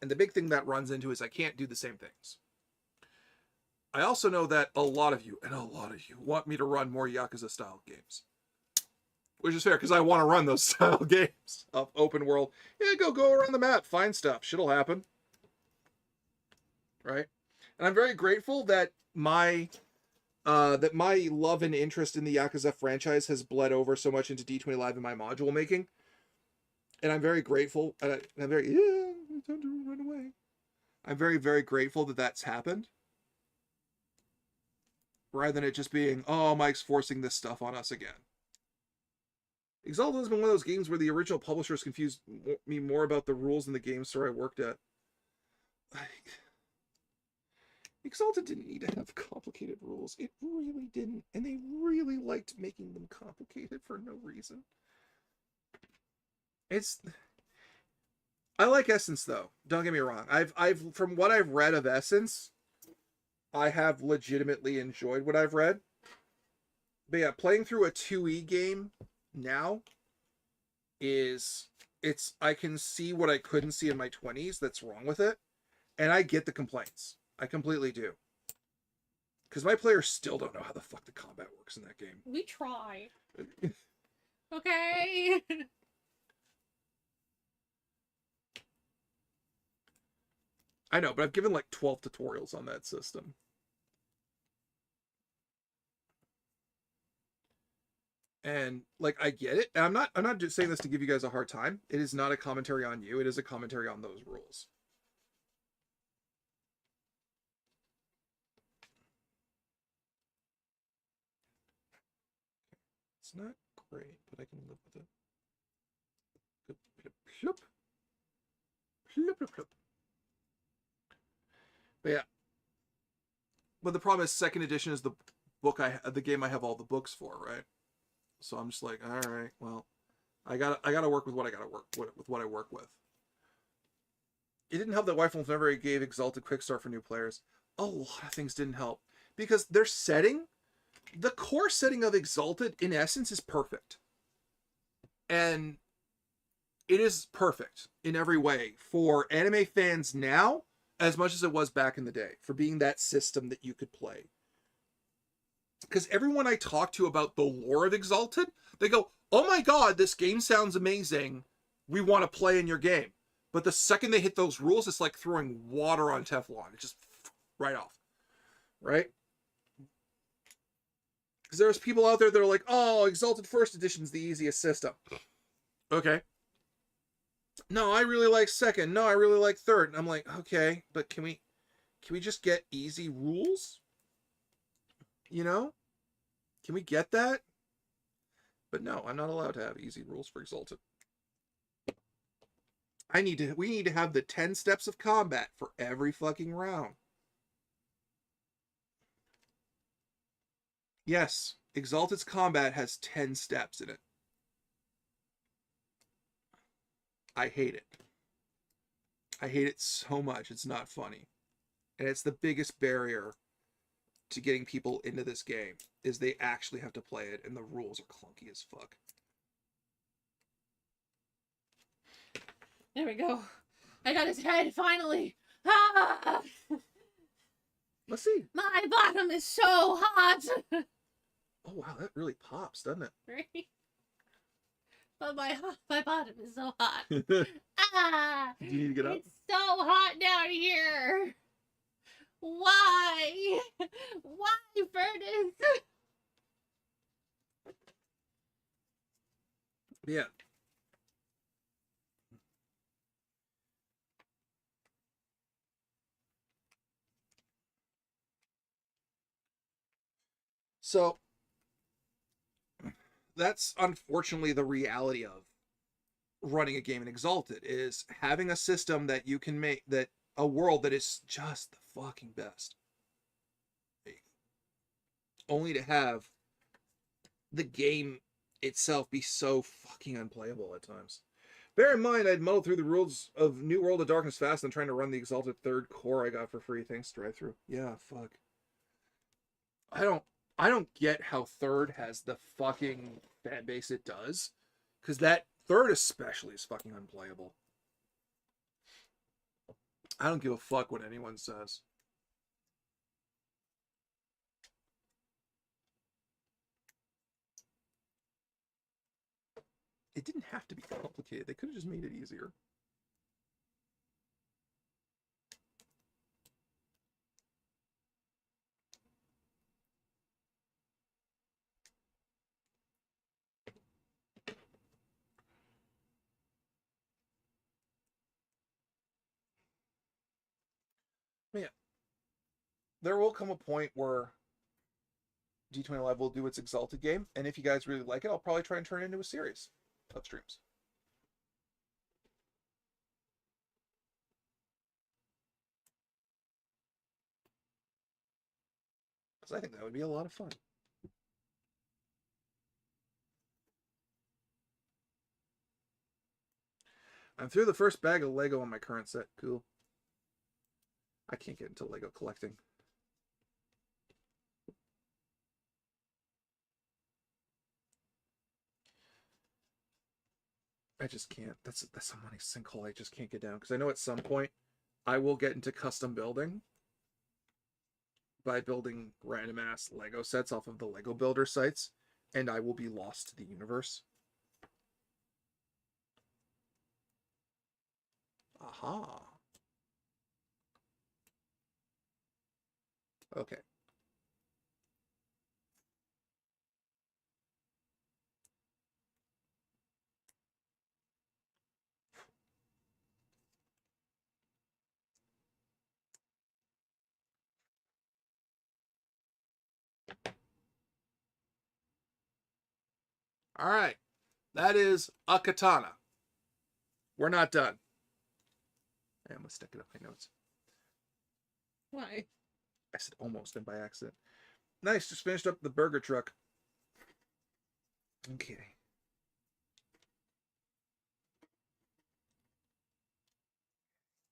And the big thing that runs into is I can't do the same things. I also know that a lot of you want me to run more Yakuza style games. Which is fair, because I want to run those style games of open world. Yeah, go around the map, find stuff. Shit'll happen. Right? And I'm very grateful that my love and interest in the Yakuza franchise has bled over so much into D20 Live and my module making. And I'm very grateful. And I'm very, don't run away. I'm very, very grateful that that's happened. Rather than it just being, oh, Mike's forcing this stuff on us again. Exalted has been one of those games where the original publishers confused me more about the rules in the game store I worked at. Exalted didn't need to have complicated rules. It really didn't. And they really liked making them complicated for no reason. I like Essence, though. Don't get me wrong. I've from what I've read of Essence, I have legitimately enjoyed what I've read. But yeah, playing through a 2E game now I can see what I couldn't see in my 20s that's wrong with it. And I get the complaints. I completely do. Because my players still don't know how the fuck the combat works in that game. We try. Okay. I know, but I've given like 12 tutorials on that system. And like I get it. And I'm not just saying this to give you guys a hard time. It is not a commentary on you. It is a commentary on those rules. It's not great, but I can live with it. Plop, plop, plop. But yeah. But the problem is, second edition is the game I have all the books for, right? So I'm just like, all right, well, I gotta work with what I gotta work with what I work with. It didn't help that Wi-Fi never gave Exalted Quick Start for new players. A lot of things didn't help because their setting, the core setting of Exalted, in essence, is perfect, and it is perfect in every way for anime fans now, as much as it was back in the day, for being that system that you could play. Because everyone I talk to about the lore of Exalted, they go, oh my god, this game sounds amazing. We want to play in your game. But the second they hit those rules, it's like throwing water on Teflon. It's just right off. Right? Because there's people out there that are like, oh, Exalted First Edition's the easiest system. Okay. No, I really like second. No, I really like third. And I'm like, okay, but can we just get easy rules? You know? Can we get that? But no, I'm not allowed to have easy rules for Exalted. We need to have the 10 steps of combat for every fucking round. Yes, Exalted's combat has 10 steps in it. I hate it. I hate it so much. It's not funny. And it's the biggest barrier to getting people into this game, is they actually have to play it, and the rules are clunky as fuck. There we go. I got his head, finally. Ah! Let's see. My bottom is so hot. Oh, wow, that really pops, doesn't it? Right? But my bottom is so hot. Ah! Do you need to get up? It's so hot down here. Why? Why, Furnace? Yeah. So, that's unfortunately the reality of running a game in Exalted, is having a system that you can make, that a world that is just the fucking best. Only to have the game itself be so fucking unplayable at times. Bear in mind, I'd muddled through the rules of New World of Darkness fast and trying to run the Exalted third core I got for free thanks to drive-through. Yeah, fuck. I don't get how third has the fucking fan base it does, because that third especially is fucking unplayable. I don't give a fuck what anyone says. It didn't have to be complicated. They could have just made it easier. Yeah. There will come a point where D20 Live will do its Exalted game, and if you guys really like it, I'll probably try and turn it into a series of streams. Because I think that would be a lot of fun. I'm through the first bag of Lego on my current set. Cool. I can't get into Lego collecting. I just can't. That's a money sinkhole I just can't get down. Because I know at some point I will get into custom building by building random ass Lego sets off of the Lego Builder sites, and I will be lost to the universe. Aha. Okay. All right. That is a katana. We're not done. I almost stuck it up my notes. Why? I said almost and by accident. Nice, just finished up the burger truck. Okay.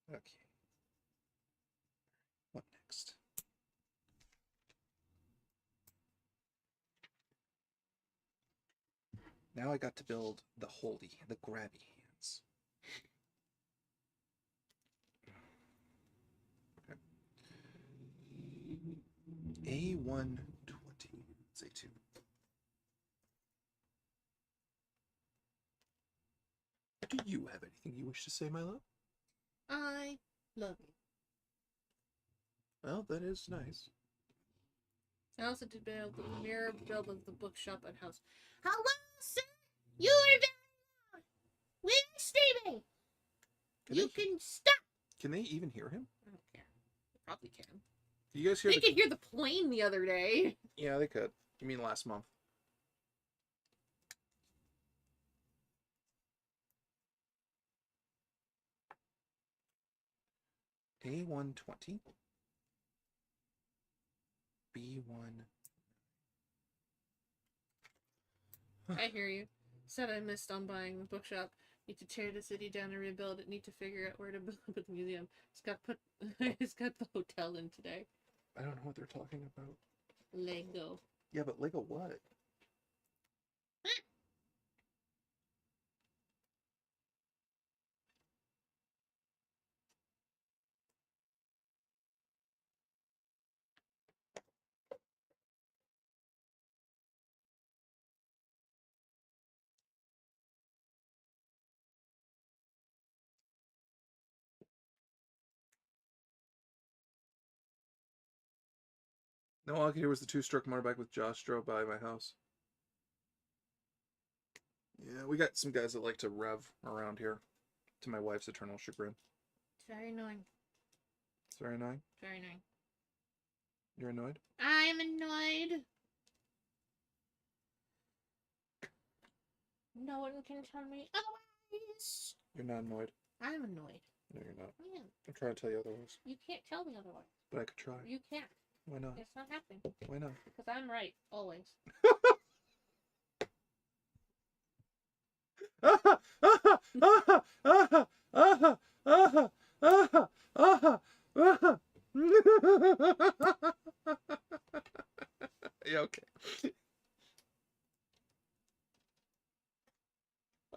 Okay. What next? Now I got to build the holdy, the grabby hands. Okay. A120. Say 2. Do you have anything you wish to say, my love? I love you. Well, that is nice. I also did build the mirror build of the bookshop at house. Hello, sir! You are very loud! Where's Stevie? You can stop! Can they even hear him? I don't care. They probably can. Do you guys hear They could hear the plane the other day. Yeah, they could. You mean last month? A120. B1. I hear you. Said I missed on buying the bookshop. Need to tear the city down and rebuild it. Need to figure out where to build the museum. It's got the hotel in today. I don't know what they're talking about. Lego. Yeah, but Lego what? No, all I could hear was the 2-stroke motorbike with Josh drove by my house. Yeah, we got some guys that like to rev around here, to my wife's eternal chagrin. It's very annoying. It's very annoying. Very annoying. You're annoyed? I'm annoyed. No one can tell me otherwise. You're not annoyed. I'm annoyed. No, you're not. I am. I'm trying to tell you otherwise. You can't tell me otherwise. But I could try. You can't. Why not? It's not happening. Why not? Because I'm right, always. Yeah, okay.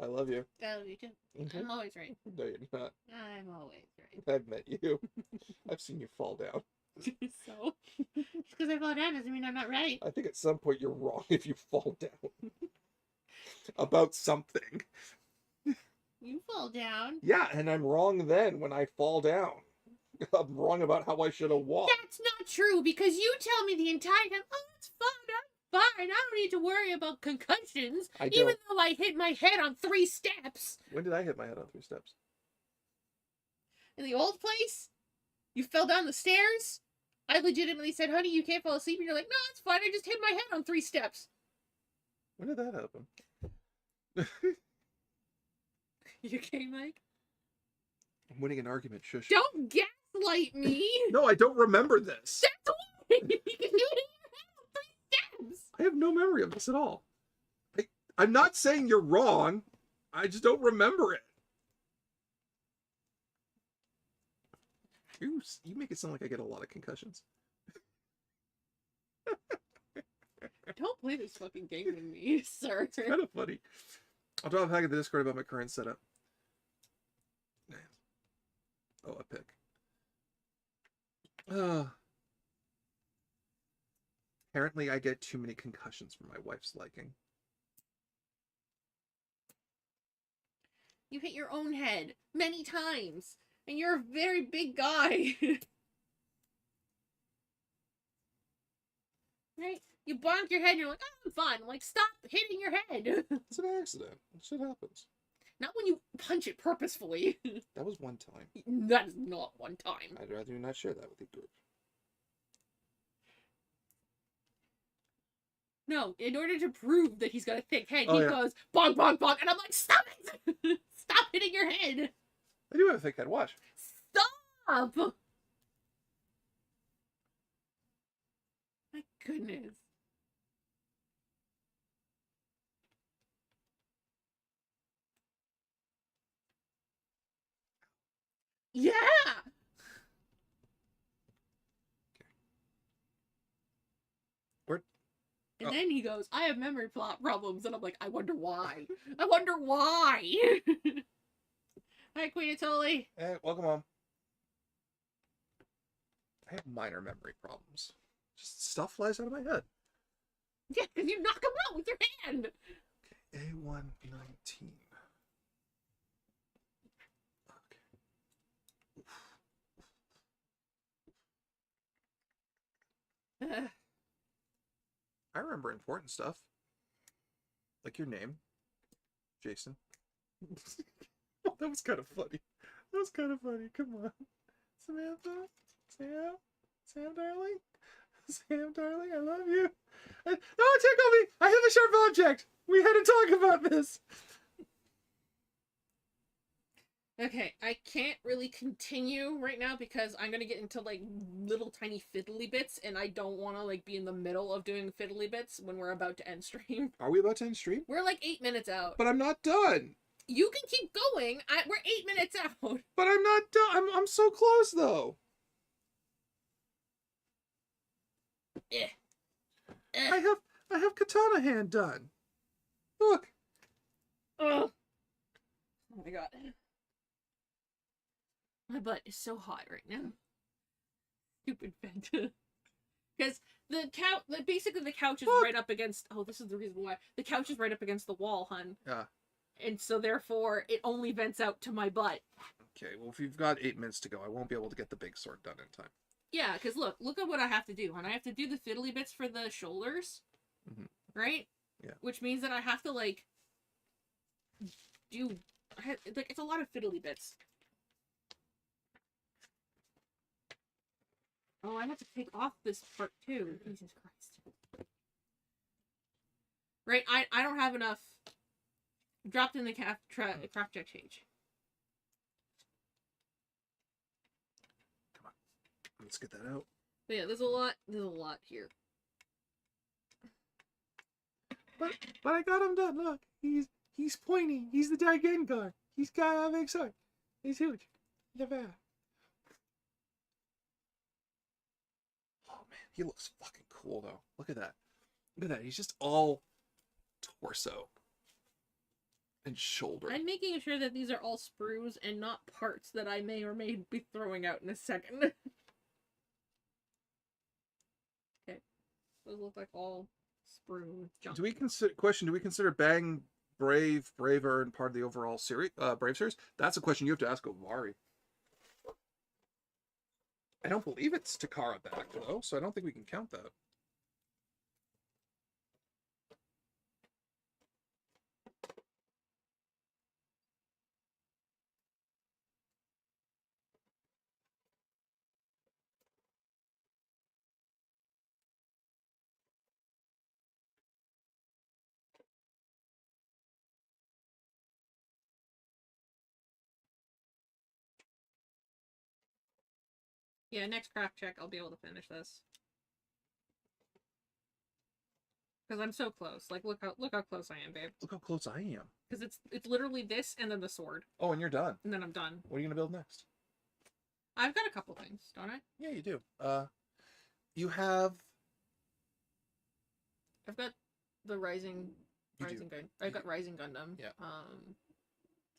I love you. I love you too. Mhm. I'm always right. No, you're not. I'm always right. I've met you. I've seen you fall down. So, just because I fall down doesn't mean I'm not right. I think at some point you're wrong if you fall down. About something. You fall down. Yeah, and I'm wrong then when I fall down. I'm wrong about how I should have walked. That's not true because you tell me the entire time, oh, it's fine, I'm fine. I don't need to worry about concussions. I Even don't. though I hit my head on 3 steps. When did I hit my head on 3 steps? In the old place, you fell down the stairs. I legitimately said, honey, you can't fall asleep. And you're like, no, it's fine. I just hit my head on 3 steps. When did that happen? You okay, Mike? I'm winning an argument. Shush. Don't gaslight me. No, I don't remember this. That's why. Because you hit your head on 3 steps. I have no memory of this at all. I'm not saying you're wrong. I just don't remember it. You make it sound like I get a lot of concussions. Don't play this fucking game with me, sir. It's kind of funny. I'll drop a hack in the Discord about my current setup. Oh, a pick. Apparently I get too many concussions for my wife's liking. You hit your own head many times. And you're a very big guy. Right? You bonk your head and you're like, oh, I'm fine. I'm like, stop hitting your head. It's an accident. Shit happens. Not when you punch it purposefully. That was one time. That is not one time. I'd rather you not share that with the group. No, in order to prove that he's got a thick head, Oh, he yeah. goes, bonk, bonk, bonk. And I'm like, stop it! Stop hitting your head! I do have a thick head. Watch. up. My goodness. Yeah. Where? And Oh. then he goes, I have memory problems. And I'm like, I wonder why. I wonder why. Hi, Queen Atoli. Hey, welcome home. I have minor memory problems. Just stuff flies out of my head. Yeah, because you knock him out with your hand. A119. Okay. I remember important stuff. Like your name. Jason. Oh, that was kind of funny. That was kind of funny. Come on. Samantha? Sam, darling? Sam, darling, I love you. Don't tickle me! I have a sharp object! We had to talk about this! Okay, I can't really continue right now because I'm gonna get into like little tiny fiddly bits, and I don't want to like be in the middle of doing fiddly bits when we're about to end stream. Are we about to end stream? We're like 8 minutes out. But I'm not done. You can keep going. We're 8 minutes out. But I'm not done. I'm so close though. I have katana hand done. Look. Oh my god. My butt is so hot right now. Stupid vent. Because basically the couch is right up against. Oh, this is the reason why the couch is right up against the wall, hun. Yeah. And so therefore, it only vents out to my butt. Okay. Well, if you've got 8 minutes to go, I won't be able to get the big sword done in time. Yeah, because look at what I have to do, hun. I have to do the fiddly bits for the shoulders, right? Yeah. Which means that I have to like do it's a lot of fiddly bits. Oh, I have to take off this part too. Jesus Christ. Right, I don't have enough. Dropped in the craft check page. Come on. Let's get that out. But yeah, there's a lot here. But I got him done. Look, he's pointy. He's the Daigengar. He's got a big sword. He's huge. Yeah. Oh man, he looks fucking cool though. Look at that. Look at that. He's just all torso and shoulder. I'm making sure that these are all sprues and not parts that I may or may be throwing out in a second. Okay, those look like all sprue junk. Do we consider Bang Braver and part of the overall series, Brave series? That's a question you have to ask Ovari. I don't believe it's Takara back though, so I don't think we can count that. Yeah, next craft check, I'll be able to finish this. Because I'm so close. Like, look how close I am, babe. Look how close I am. Because it's literally this and then the sword. Oh, and you're done. And then I'm done. What are you gonna build next? I've got a couple things, don't I? Yeah, you do. You have. I've got the Rising Gun. I've got do. Rising Gundam. Yeah.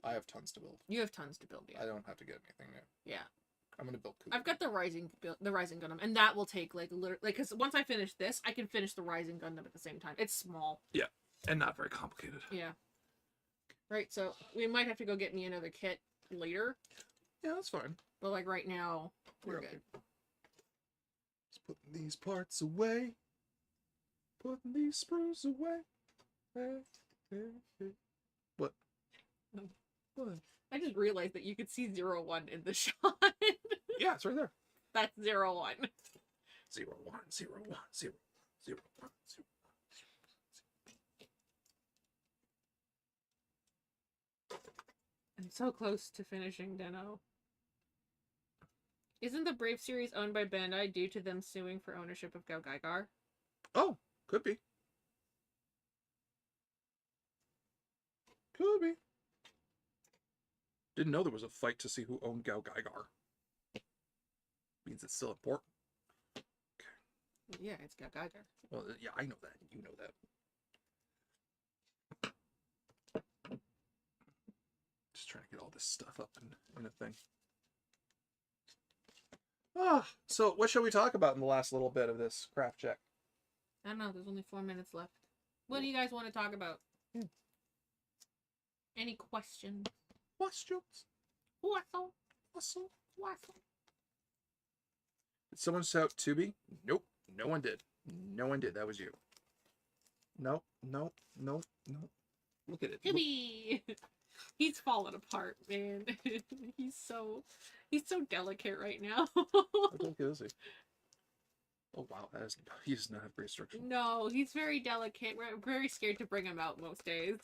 I have tons to build. You have tons to build. Yeah. I don't have to get anything new. Yeah. I'm gonna build. I've got the Rising Gundam, and that will take like literally because once I finish this, I can finish the Rising Gundam at the same time. It's small. Yeah, and not very complicated. Yeah. Right. So we might have to go get me another kit later. Yeah, that's fine. But like right now, we're good. Just putting these parts away. Putting these sprues away. What? No. What? I just realized that you could see 01 in the shot. Yeah, it's right there. That's 01. 0 1 0 1 0 0 1 0. I'm so close to finishing Deno. Isn't the Brave series owned by Bandai due to them suing for ownership of Gao-Gaigar? Oh, could be. Could be. Didn't know there was a fight to see who owned Gao-Gaigar. Means it's still important. Yeah, it's Gao-Gaigar. Well, yeah, I know that. You know that. Just trying to get all this stuff up in a thing. So what shall we talk about in the last little bit of this craft check? I don't know, there's only 4 minutes left. What do you guys want to talk about? Any questions? Questions? Whistle. Whistle. Whistle. Did someone shout Tubi? Nope. No one did. No one did. That was you. Nope. Nope. Nope. Nope. Look at it. Timmy! He's falling apart, man. he's so delicate right now. How delicate is he? Oh wow, he does not have great structure. No, he's very delicate. We're very scared to bring him out most days.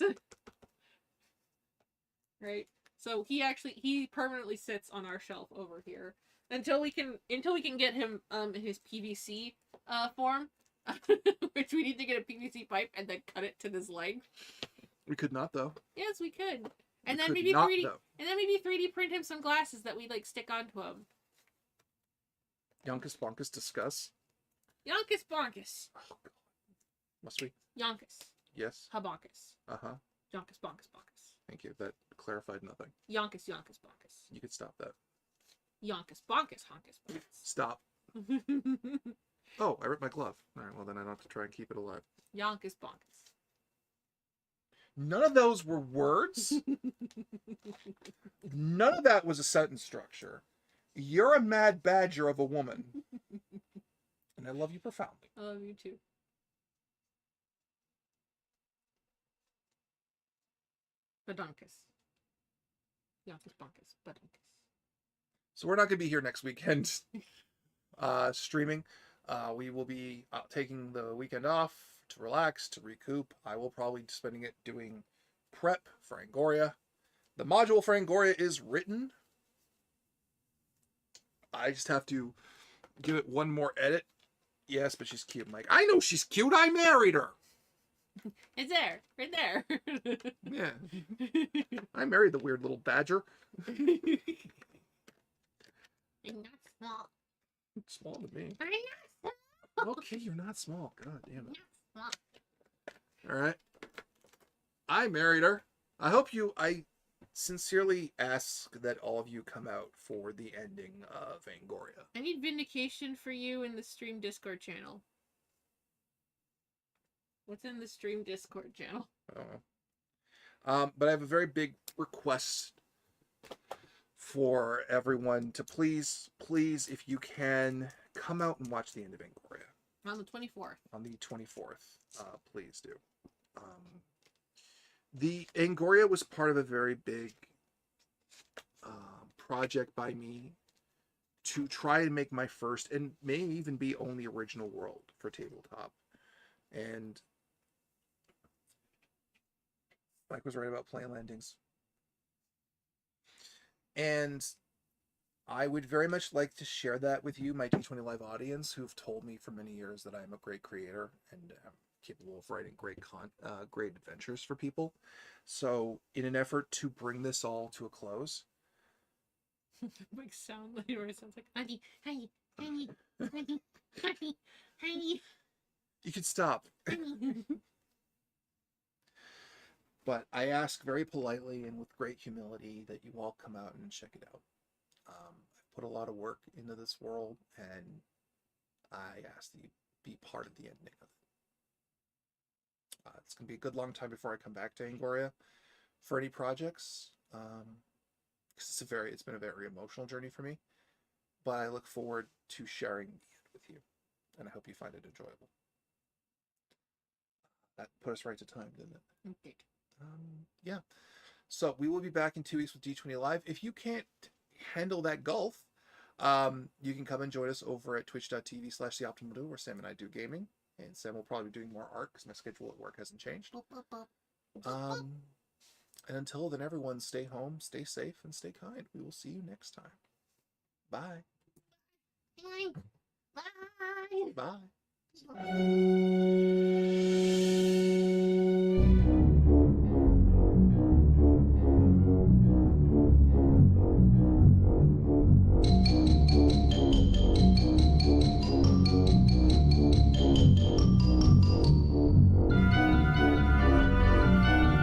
Right? So he permanently sits on our shelf over here until we can get him in his PVC form, which we need to get a PVC pipe and then cut it to his leg. We could not though. Yes, we could. And We then could maybe not, 3D though. and then maybe 3D print him some glasses that we like stick onto him. Yonkus Bonkus discuss. Yonkus bonkus. Oh, God. Must we? Yonkus. Yes. Habonkus. Uh-huh. Yonkus bonkus bonkus. Thank you. That clarified nothing. Yonkus yonkus bonkus. You could stop that. Yonkus bonkus honkus bonkus. Stop. Oh, I ripped my glove. All right, well then I don't have to try and keep it alive. Yonkus bonkus. None of those were words. None of that was a sentence structure. You're a mad badger of a woman. And I love you profoundly. I love you too. Badunkus. Yonkus bonkus. Badunkus. So we're not going to be here next weekend streaming. We will be taking the weekend off to relax, to recoup. I will probably be spending it doing prep for Angoria. The module for Angoria is written. I just have to give it one more edit. Yes, but she's cute. I'm like, I know she's cute. I married her. It's there. Right there. Yeah. I married the weird little badger. I'm not small. Small to me. I'm not small. Okay, you're not small. God damn it. Not small. All right. I married her. I sincerely ask that all of you come out for the ending of Angoria. I need vindication for you in the stream Discord channel. What's in the stream Discord channel? I don't know. But I have a very big request for everyone to please, if you can, come out and watch the end of Angoria. On the 24th. On the 24th. Please do. The Angoria was part of a very big project by me to try and make my first, and may even be only original world for tabletop. And Mike was right about plane landings. And I would very much like to share that with you, my D20 Live audience, who've told me for many years that I'm a great creator and I'm capable of writing great adventures for people. So in an effort to bring this all to a close, Like sound like where it sounds like honey, honey, honey, honey, honey, honey. you could stop. But I ask very politely and with great humility that you all come out and check it out. I've put a lot of work into this world, and I ask that you be part of the ending of it. It's going to be a good long time before I come back to Angoria for any projects, because it's been a very emotional journey for me. But I look forward to sharing the end with you, and I hope you find it enjoyable. That put us right to time, didn't it? Okay. Yeah. So we will be back in 2 weeks with D20 Live. If you can't handle that gulf, you can come and join us over at twitch.tv/theoptimaldo, where Sam and I do gaming. And Sam will probably be doing more art because my schedule at work hasn't changed. And until then, everyone, stay home, stay safe, and stay kind. We will see you next time. Bye. Bye. Bye.